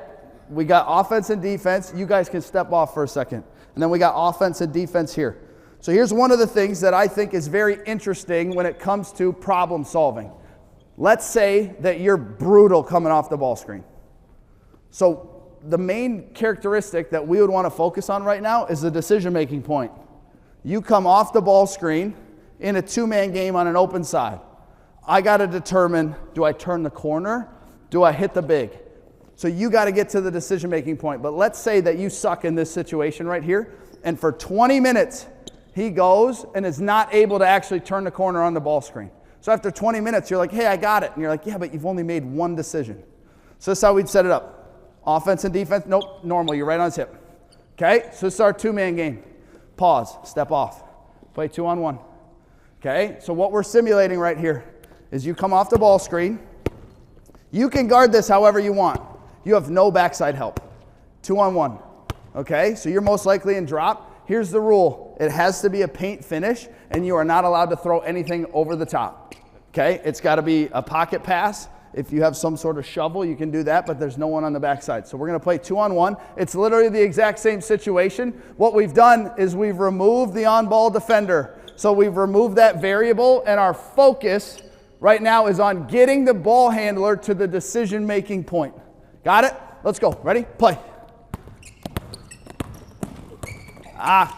We got offense and defense. You guys can step off for a second. And then we got offense and defense here. So here's one of the things that I think is very interesting when it comes to problem solving. Let's say that you're brutal coming off the ball screen. So the main characteristic that we would want to focus on right now is the decision-making point. You come off the ball screen in a two-man game on an open side. I got to determine, do I turn the corner? Do I hit the big? So you got to get to the decision-making point. But let's say that you suck in this situation right here, and for 20 minutes, he goes and is not able to actually turn the corner on the ball screen. So after 20 minutes, you're like, hey, I got it. And you're like, yeah, but you've only made one decision. So this is how we'd set it up. Offense and defense, nope, normal, you're right on his hip. Okay, so this is our two-man game. Pause, step off, play 2-on-1. Okay, so what we're simulating right here is you come off the ball screen. You can guard this however you want. You have no backside help. 2-on-1. Okay, so you're most likely in drop. Here's the rule. It has to be a paint finish, and you are not allowed to throw anything over the top. Okay, it's got to be a pocket pass. If you have some sort of shovel, you can do that, but there's no one on the backside. So we're going to play 2-on-1. It's literally the exact same situation. What we've done is we've removed the on-ball defender. So we've removed that variable, and our focus right now is on getting the ball handler to the decision-making point. Got it? Let's go. Ready? Play.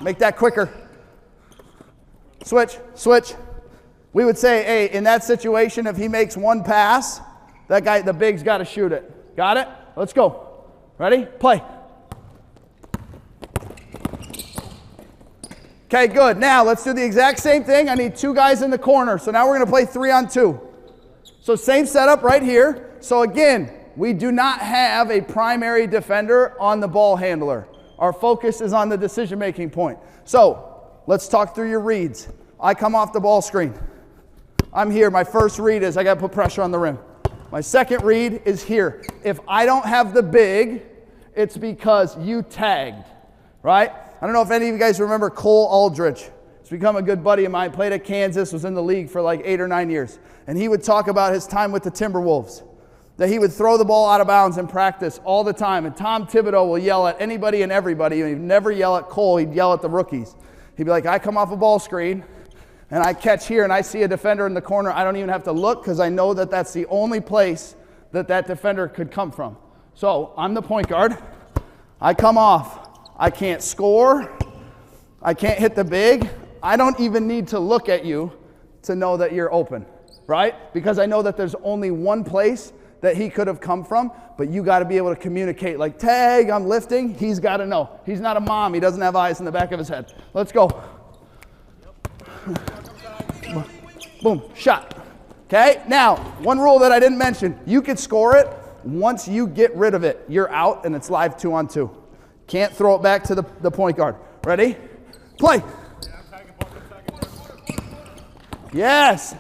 Make that quicker. Switch, switch. We would say, hey, in that situation, if he makes one pass, that guy, the big's got to shoot it. Got it? Let's go. Ready? Play. Okay, good. Now, let's do the exact same thing. I need two guys in the corner. So now we're going to play 3-on-2. So same setup right here. So again, we do not have a primary defender on the ball handler. Our focus is on the decision-making point. So let's talk through your reads. I come off the ball screen. I'm here. My first read is I got to put pressure on the rim. My second read is here. If I don't have the big, it's because you tagged, right? I don't know if any of you guys remember Cole Aldrich. He's become a good buddy of mine, played at Kansas, was in the league for like 8 or 9 years. And he would talk about his time with the Timberwolves, that he would throw the ball out of bounds in practice all the time. And Tom Thibodeau will yell at anybody and everybody. He'd never yell at Cole. He'd yell at the rookies. He'd be like, I come off a ball screen, and I catch here, and I see a defender in the corner. I don't even have to look because I know that that's the only place that that defender could come from. So I'm the point guard. I come off. I can't score. I can't hit the big. I don't even need to look at you to know that you're open, right? Because I know that there's only one place that he could have come from, but you got to be able to communicate like, tag, I'm lifting. He's got to know. He's not a mom. He doesn't have eyes in the back of his head. Let's go. Boom, shot. Okay, now, one rule that I didn't mention. You could score it. Once you get rid of it, you're out, and it's live 2-on-2. Can't throw it back to the point guard. Ready? Play. Yes.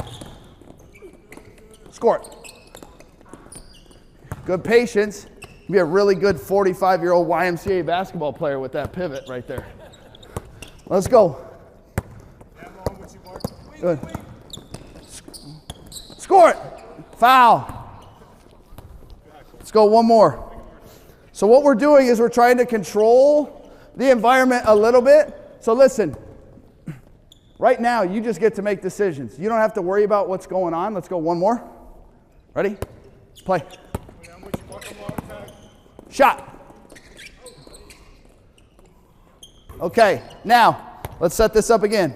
Score it. Good patience. Be a really good 45-year-old YMCA basketball player with that pivot right there. Let's go. Good. Score it. Foul. Let's go one more. So what we're doing is we're trying to control the environment a little bit. So listen, right now you just get to make decisions. You don't have to worry about what's going on. Let's go one more. Ready? Play. Shot. Okay, now let's set this up again.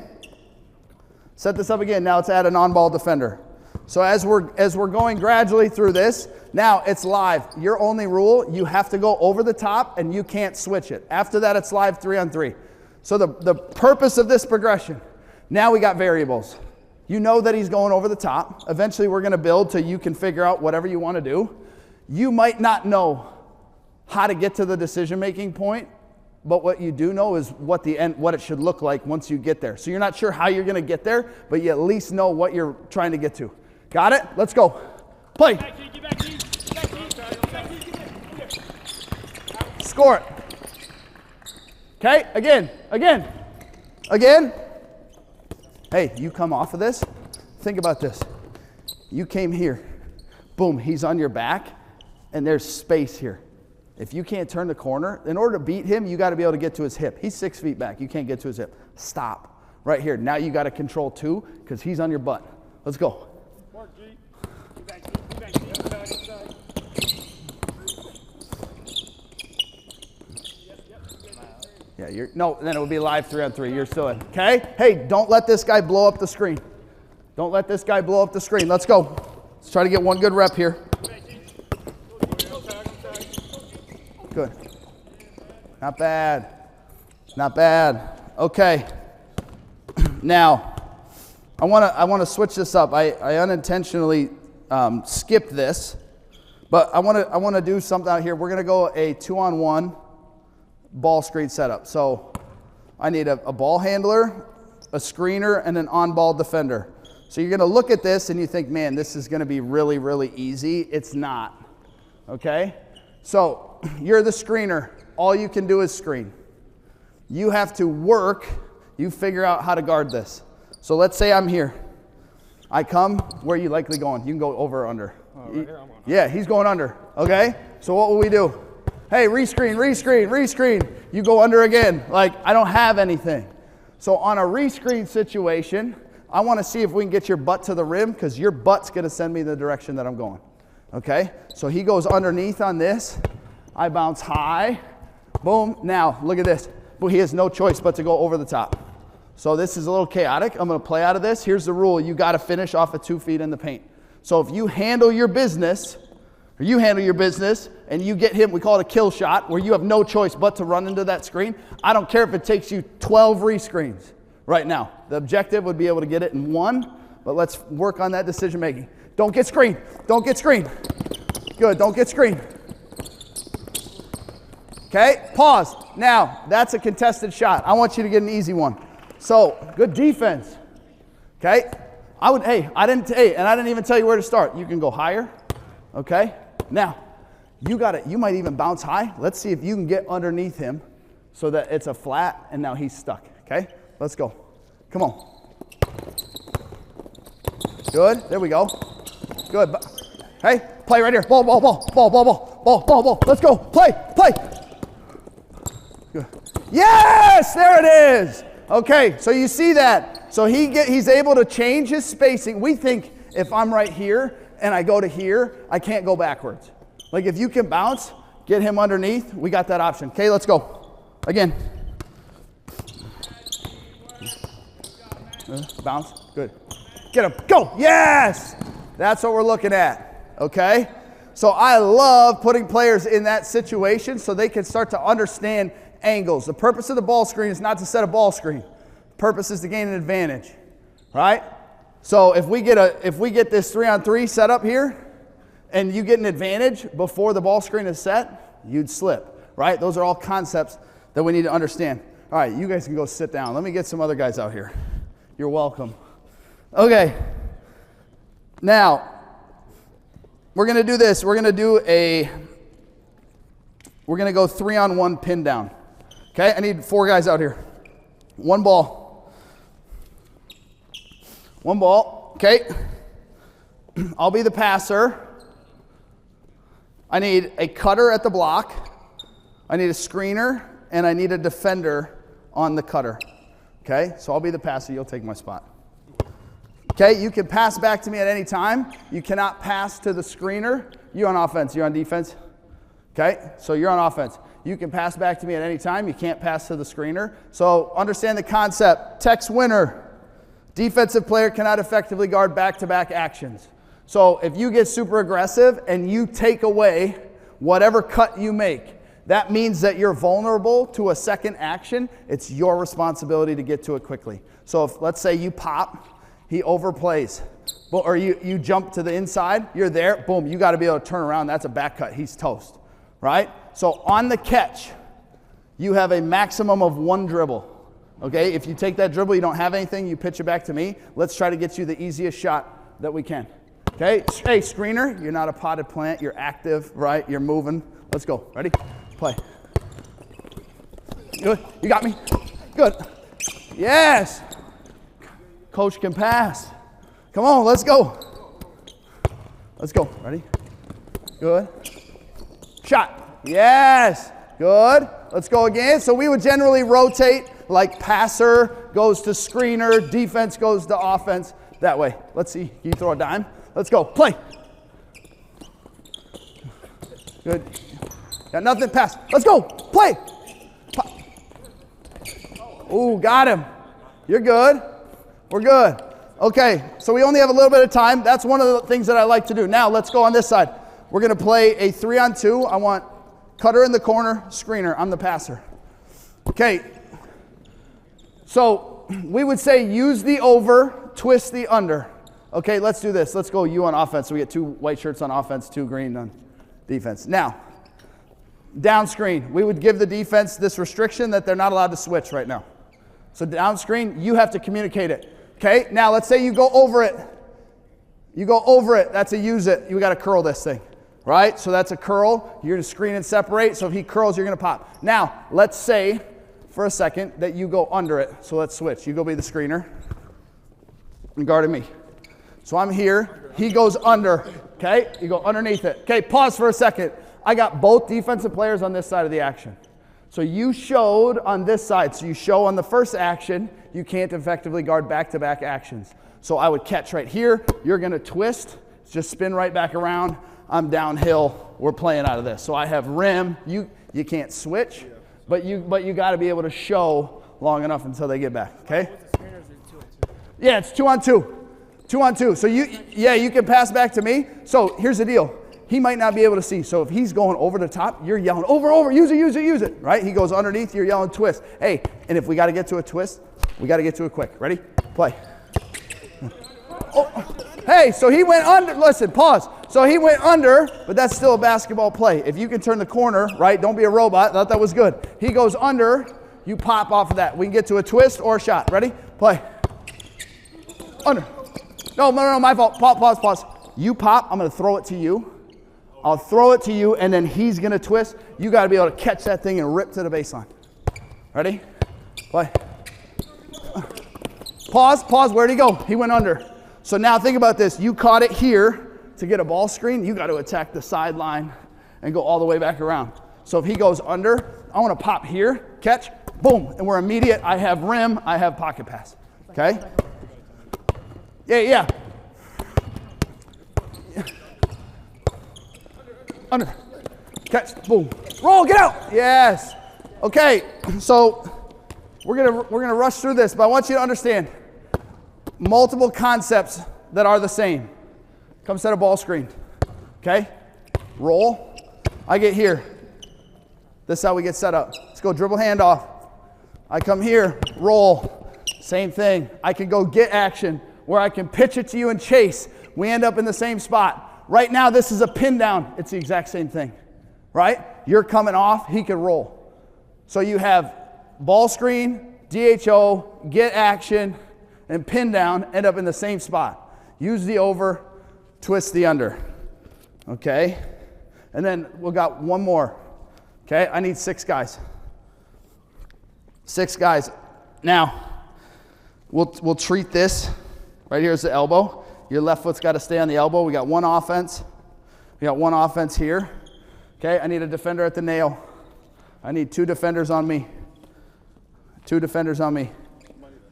Set this up again. Now let's add an on-ball defender. So as we're going gradually through this, now it's live. Your only rule, you have to go over the top and you can't switch it. After that, it's live 3-on-3. So the purpose of this progression, now we got variables. You know that he's going over the top. Eventually we're going to build till you can figure out whatever you want to do. You might not know how to get to the decision-making point, but what you do know is what it should look like once you get there. So you're not sure how you're going to get there, but you at least know what you're trying to get to. Got it? Let's go. Play. Score it. Okay, again. Hey, you come off of this. think about this. You came here, boom, he's on your back, and there's space here. If you can't turn the corner, in order to beat him, you got to be able to get to his hip. He's 6 feet back. You can't get to his hip. Stop. Right here. Now you got to control 2 because he's on your butt. Let's go. Yeah, then it would be live 3-on-3. You're still in. Okay? Hey, don't let this guy blow up the screen. Don't let this guy blow up the screen. Let's go. Let's try to get one good rep here. Good. Not bad. Not bad. Okay. Now, I want to switch this up. I unintentionally skipped this, but I want to do something out here. We're going to go a 2-on-1 ball screen setup. So I need a ball handler, a screener, and an on-ball defender. So you're going to look at this and you think, man, this is going to be really, really easy. It's not. Okay? So you're the screener. All you can do is screen. You have to work. You figure out how to guard this. So let's say I'm here. I come, where are you likely going? You can go over or under. Right here, I'm going yeah, he's going under. Okay? So what will we do? Hey, rescreen, rescreen, rescreen. You go under again. Like, I don't have anything. So on a rescreen situation, I want to see if we can get your butt to the rim because your butt's going to send me the direction that I'm going. Okay? So he goes underneath on this. I bounce high. Boom. Now, look at this. But he has no choice but to go over the top. So this is a little chaotic. I'm going to play out of this. Here's the rule. You got to finish off of 2 feet in the paint. So if you handle your business, and you get him, we call it a kill shot, where you have no choice but to run into that screen. I don't care if it takes you 12 rescreens right now. The objective would be able to get it in 1, but let's work on that decision making. Don't get screened. Don't get screened. Good. Don't get screened. Okay, pause. Now, that's a contested shot. I want you to get an easy one. So, good defense. Okay? I didn't even tell you where to start. You can go higher. Okay? Now, you might even bounce high. Let's see if you can get underneath him so that it's a flat and now he's stuck. Okay? Let's go. Come on. Good. There we go. Good. Hey, play right here. Ball, ball, ball, ball, ball, ball, ball, ball, ball. Let's go. Play, play. Good. Yes, there it is. Okay, so you see that. So he's able to change his spacing. We think if I'm right here and I go to here, I can't go backwards. Like if you can bounce, get him underneath, we got that option. Okay, let's go. Again. Bounce. Good. Get him. Go. Yes! That's what we're looking at. Okay? So I love putting players in that situation so they can start to understand angles. The purpose of the ball screen is not to set a ball screen. The purpose is to gain an advantage. Right? So if we get this 3-on-3 set up here and you get an advantage before the ball screen is set, you'd slip. Right? Those are all concepts that we need to understand. All right, you guys can go sit down. Let me get some other guys out here. You're welcome. Okay. Now, we're going to do this. We're going to go 3-on-1 pin down. Okay, I need 4 guys out here. One ball. One ball. Okay. I'll be the passer. I need a cutter at the block. I need a screener, and I need a defender on the cutter. Okay, so I'll be the passer. You'll take my spot. Okay, you can pass back to me at any time. You cannot pass to the screener. You're on offense. You're on defense. Okay, so you're on offense. You can pass back to me at any time. You can't pass to the screener. So understand the concept. Text winner. Defensive player cannot effectively guard back-to-back actions. So if you get super aggressive and you take away whatever cut you make, that means that you're vulnerable to a second action. It's your responsibility to get to it quickly. So if, let's say you pop, he overplays, or you jump to the inside, you're there, boom, you got to be able to turn around. That's a back cut. He's toast. Right? So on the catch, you have a maximum of 1 dribble. Okay? If you take that dribble, you don't have anything, you pitch it back to me. Let's try to get you the easiest shot that we can. Okay? Hey, screener, you're not a potted plant. You're active, right? You're moving. Let's go. Ready? Play. Good. You got me? Good. Yes. Coach can pass. Come Come on, let's go. Let's go. Ready? Good. Shot. Yes. Good. Let's go again. So we would generally rotate like passer goes to screener, defense goes to offense. That way. Let's see. Can you throw a dime? Let's go. Play. Good. Got nothing. Pass. Let's go. Play. Ooh, got him. You're good. We're good. Okay, so we only have a little bit of time. That's one of the things that I like to do. Now, let's go on this side. We're going to play a 3-on-2. I want cutter in the corner, screener. I'm the passer. Okay, so we would say use the over, twist the under. Okay, let's do this. Let's go you on offense. So we get 2 white shirts on offense, 2 green on defense. Now, down screen. We would give the defense this restriction that they're not allowed to switch right now. So down screen, you have to communicate it. Okay, now let's say you go over it. You go over it. That's a use it. You got to curl this thing, right? So that's a curl. You're going to screen and separate. So if he curls, you're going to pop. Now, let's say for a second that you go under it. So let's switch. You go be the screener and guarding me. So I'm here. He goes under. Okay, you go underneath it. Okay, pause for a second. I got both defensive players on this side of the action. So you showed on this side. So you show on the first action, you can't effectively guard back-to-back actions. So I would catch right here. You're going to twist. Just spin right back around. I'm downhill. We're playing out of this. So I have rim. You can't switch, but you got to be able to show long enough until they get back. Okay? Yeah, it's 2-on-2. 2-on-2. So you can pass back to me. So here's the deal. He might not be able to see. So if he's going over the top, you're yelling, over, use it, right? He goes underneath, you're yelling twist. Hey, and if we got to get to a twist, we got to get to it quick. Ready? Play. Oh. Hey, so he went under. Listen, pause. So he went under, but that's still a basketball play. If you can turn the corner, right? Don't be a robot. I thought that was good. He goes under. You pop off of that. We can get to a twist or a shot. Ready? Play. Under. No, my fault. Pause. You pop. I'm going to throw it to you. I'll throw it to you, and then he's going to twist. You got to be able to catch that thing and rip to the baseline. Ready? Play. Pause. Where'd he go? He went under. So now think about this. You caught it here to get a ball screen. You got to attack the sideline and go all the way back around. So if he goes under, I want to pop here, catch, boom, and we're immediate. I have rim. I have pocket pass. Okay? Yeah. Under, catch, boom, roll, get out. Yes. Okay, so we're gonna rush through this, but I want you to understand multiple concepts that are the same. Come set a ball screen. Okay, roll. I get here. This is how we get set up. Let's go dribble handoff. I come here, roll. Same thing. I can go get action where I can pitch it to you and chase. We end up in the same spot. Right now, this is a pin down. It's the exact same thing, right? You're coming off, he can roll. So you have ball screen, DHO, get action, and pin down, end up in the same spot. Use the over, twist the under, okay? And then we've got one more, okay? I need 6 guys. 6 guys. Now, we'll treat this. Right here is the elbow. Your left foot's got to stay on the elbow. We got one offense. We got one offense here. Okay, I need a defender at the nail. I need 2 defenders on me. 2 defenders on me.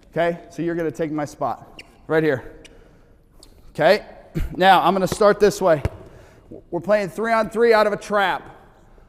Okay, so you're going to take my spot right here. Okay, now I'm going to start this way. We're playing 3-on-3 out of a trap.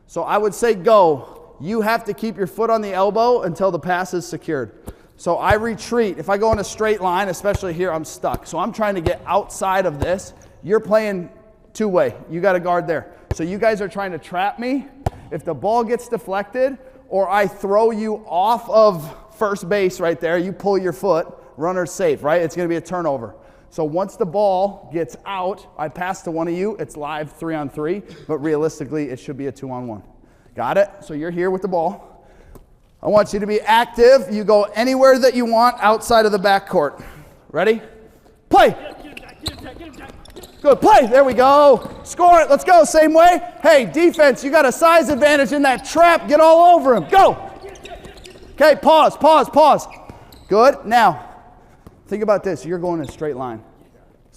So I would say go. You have to keep your foot on the elbow until the pass is secured. So I retreat. If I go in a straight line, especially here, I'm stuck. So I'm trying to get outside of this. You're playing 2-way. You got to guard there. So you guys are trying to trap me. If the ball gets deflected or I throw you off of first base right there, you pull your foot, runner's safe, right? It's going to be a turnover. So once the ball gets out, I pass to one of you. It's live 3-on-3, but realistically, it should be a 2-on-1. Got it? So you're here with the ball. I want you to be active. You go anywhere that you want outside of the backcourt. Ready? Play. Good. Play. There we go. Score it. Let's go. Same way. Hey, defense, you got a size advantage in that trap. Get all over him. Go. Okay, pause. Good. Now, think about this. You're going in a straight line.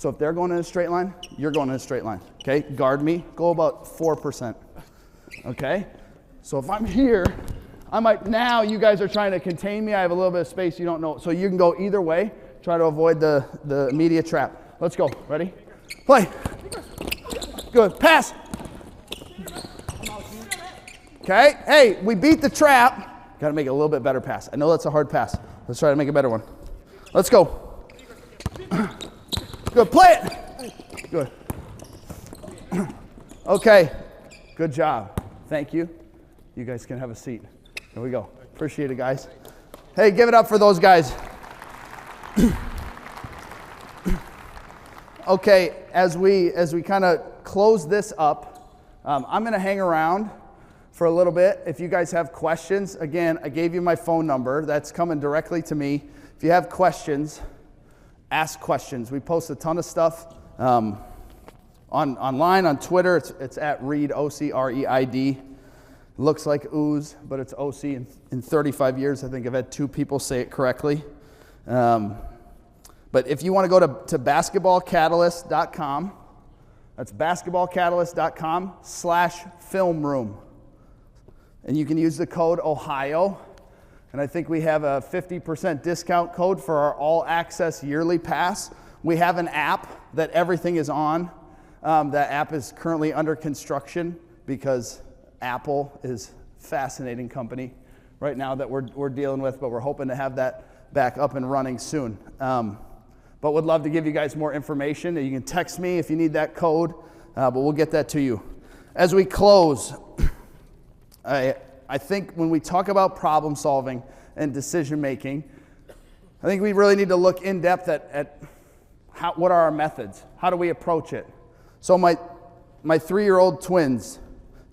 So if they're going in a straight line, you're going in a straight line. Okay, guard me, go about 4%. Okay, so if I'm here, I might, now you guys are trying to contain me. I have a little bit of space you don't know. So you can go either way. Try to avoid the immediate trap. Let's go. Ready? Play. Good. Pass. Okay. Hey, we beat the trap. Got to make it a little bit better pass. I know that's a hard pass. Let's try to make a better one. Let's go. Good. Play it. Good. Okay. Good job. Thank you. You guys can have a seat. There we go. Appreciate it, guys. Hey, give it up for those guys. Okay, as we kind of close this up, I'm going to hang around for a little bit. If you guys have questions, again, I gave you my phone number. That's coming directly to me. If you have questions, ask questions. We post a ton of stuff online, on Twitter. It's at Reid, O-C-R-E-I-D. Looks like ooze, but it's OC. In 35 years, I think I've had 2 people say it correctly. But if you want to go to basketballcatalyst.com, that's basketballcatalyst.com/film room. And you can use the code OHIO. And I think we have a 50% discount code for our all access yearly pass. We have an app that everything is on. That app is currently under construction because Apple is a fascinating company right now that we're dealing with, but we're hoping to have that back up and running soon. But would love to give you guys more information. You can text me if you need that code, but we'll get that to you. As we close, I think when we talk about problem solving and decision making, I think we really need to look in depth at what are our methods? How do we approach it? So my 3-year-old twins,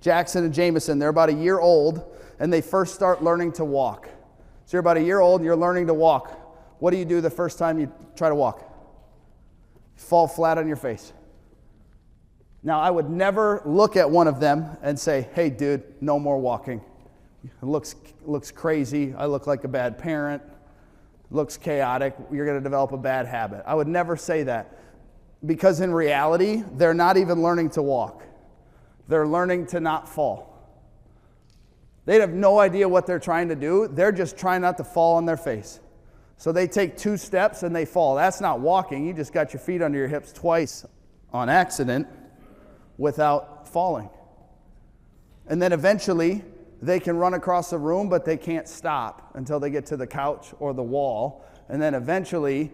Jackson and Jameson, they're about a year old, and they first start learning to walk. So you're about a year old and you're learning to walk. What do you do the first time you try to walk? Fall flat on your face. Now, I would never look at one of them and say, hey, dude, no more walking. It looks crazy. I look like a bad parent. It looks chaotic. You're going to develop a bad habit. I would never say that because in reality, they're not even learning to walk. They're learning to not fall. They have no idea what they're trying to do. They're just trying not to fall on their face. So they take 2 steps and they fall. That's not walking. You just got your feet under your hips twice on accident without falling. And then eventually they can run across the room, but they can't stop until they get to the couch or the wall. And then eventually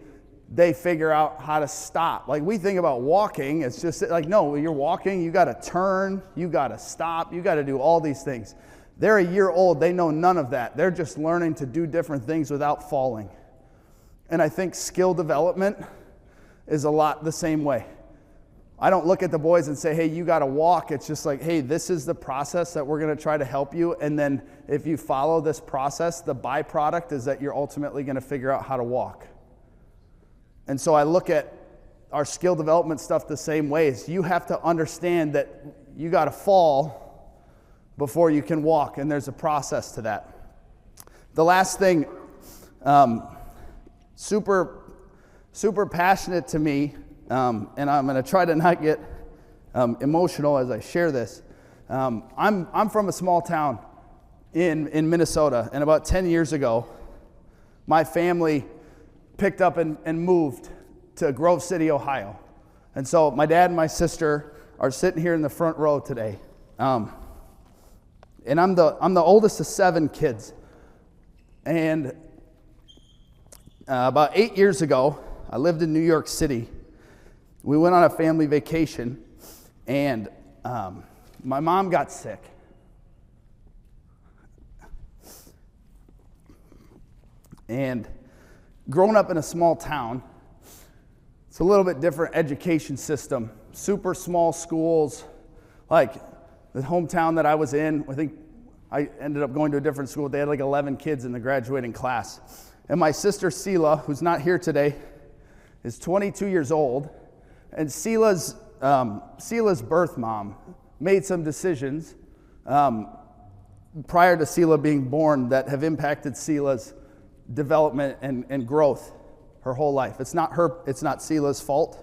they figure out how to stop. Like we think about walking, it's just like, no, you're walking, you got to turn, you got to stop, you got to do all these things. They're a year old, they know none of that. They're just learning to do different things without falling. And I think skill development is a lot the same way. I don't look at the boys and say, hey, you got to walk. It's just like, hey, this is the process that we're going to try to help you. And then if you follow this process, the byproduct is that you're ultimately going to figure out how to walk. And so I look at our skill development stuff the same ways. You have to understand that you got to fall before you can walk, and there's a process to that. The last thing, super passionate to me, and I'm going to try to not get emotional as I share this. I'm from a small town in Minnesota, and about 10 years ago, my family picked up and moved to Grove City, Ohio. And so my dad and my sister are sitting here in the front row today. And I'm the oldest of 7 kids. And about 8 years ago, I lived in New York City. We went on a family vacation, and my mom got sick. And growing up in a small town, it's a little bit different education system. Super small schools. Like the hometown that I was in, I think I ended up going to a different school. They had like 11 kids in the graduating class. And my sister Sela, who's not here today, is 22 years old. And Sela's birth mom made some decisions prior to Sela being born that have impacted Sela's development and growth her whole life. It's not Sela's fault.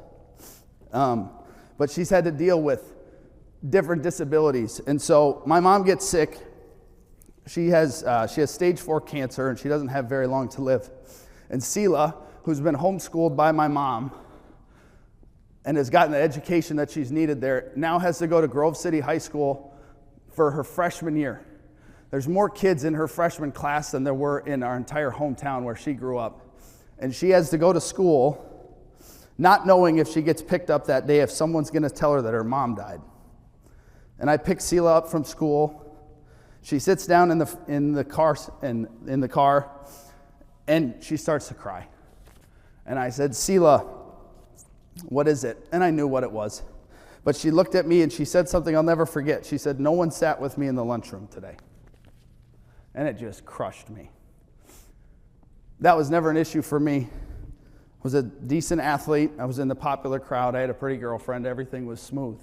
But she's had to deal with different disabilities. And so my mom gets sick. She has stage 4 cancer, and she doesn't have very long to live. And Sela, who's been homeschooled by my mom and has gotten the education that she's needed there, now has to go to Grove City High School for her freshman year. There's more kids in her freshman class than there were in our entire hometown where she grew up. And she has to go to school not knowing if she gets picked up that day, if someone's going to tell her that her mom died. And I pick Sela up from school. She sits down in the car, and she starts to cry. And I said, Sela, what is it? And I knew what it was. But she looked at me and she said something I'll never forget. She said, no one sat with me in the lunchroom today. And it just crushed me. That was never an issue for me. I was a decent athlete. I was in the popular crowd. I had a pretty girlfriend. Everything was smooth.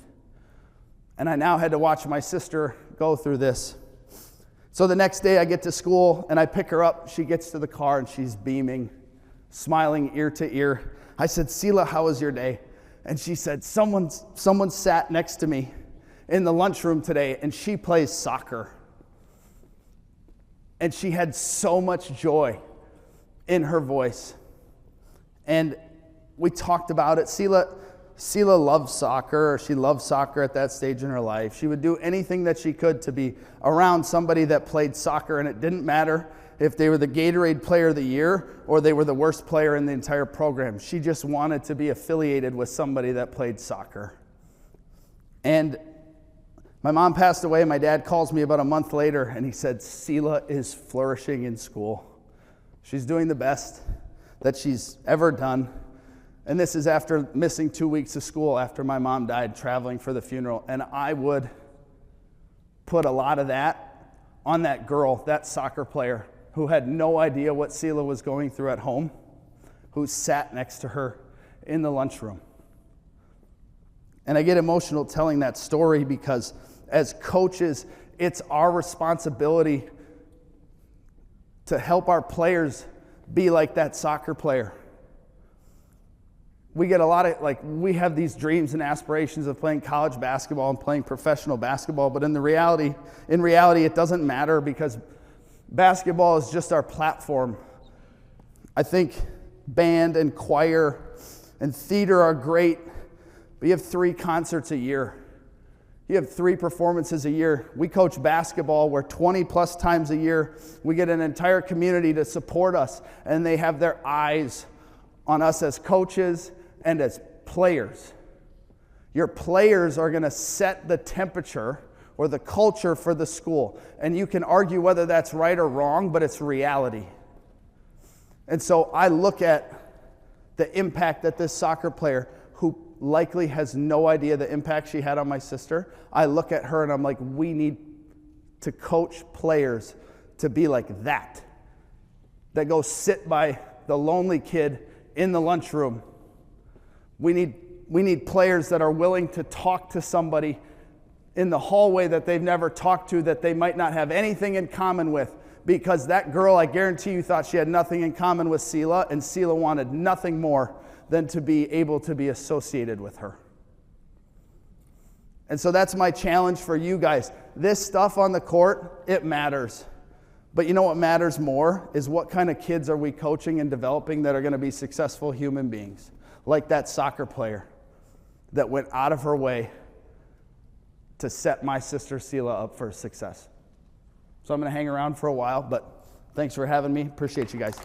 And I now had to watch my sister go through this. So the next day I get to school and I pick her up. She gets to the car and she's beaming, smiling ear to ear. I said, Sela, how was your day? And she said, someone sat next to me in the lunchroom today and she plays soccer. And she had so much joy in her voice. And we talked about it. Sela loves soccer, or she loved soccer at that stage in her life. She would do anything that she could to be around somebody that played soccer, and it didn't matter if they were the Gatorade Player of the Year or they were the worst player in the entire program. She just wanted to be affiliated with somebody that played soccer. And my mom passed away. My dad calls me about a month later, and he said, Sela is flourishing in school. She's doing the best that she's ever done. And this is after missing 2 weeks of school after my mom died, traveling for the funeral. And I would put a lot of that on that girl, that soccer player, who had no idea what Sela was going through at home, who sat next to her in the lunchroom. And I get emotional telling that story because as coaches, it's our responsibility to help our players be like that soccer player. We get a lot of, we have these dreams and aspirations of playing college basketball and playing professional basketball, but in reality, it doesn't matter because basketball is just our platform. I think band and choir and theater are great, but you have 3 concerts a year. You have 3 performances a year. We coach basketball where 20 plus times a year we get an entire community to support us, and they have their eyes on us as coaches and as players. Your players are going to set the temperature or the culture for the school. And you can argue whether that's right or wrong, but it's reality. And so I look at the impact that this soccer player, who likely has no idea the impact she had on my sister, I look at her and I'm like, we need to coach players to be like that go sit by the lonely kid in the lunchroom. We need players that are willing to talk to somebody in the hallway that they've never talked to, that they might not have anything in common with, because that girl, I guarantee you, thought she had nothing in common with Sela, and Sela wanted nothing more than to be able to be associated with her. And so that's my challenge for you guys. This stuff on the court, it matters. But you know what matters more is what kind of kids are we coaching and developing that are going to be successful human beings, like that soccer player that went out of her way to set my sister Sela up for success. So I'm going to hang around for a while, but thanks for having me. Appreciate you guys.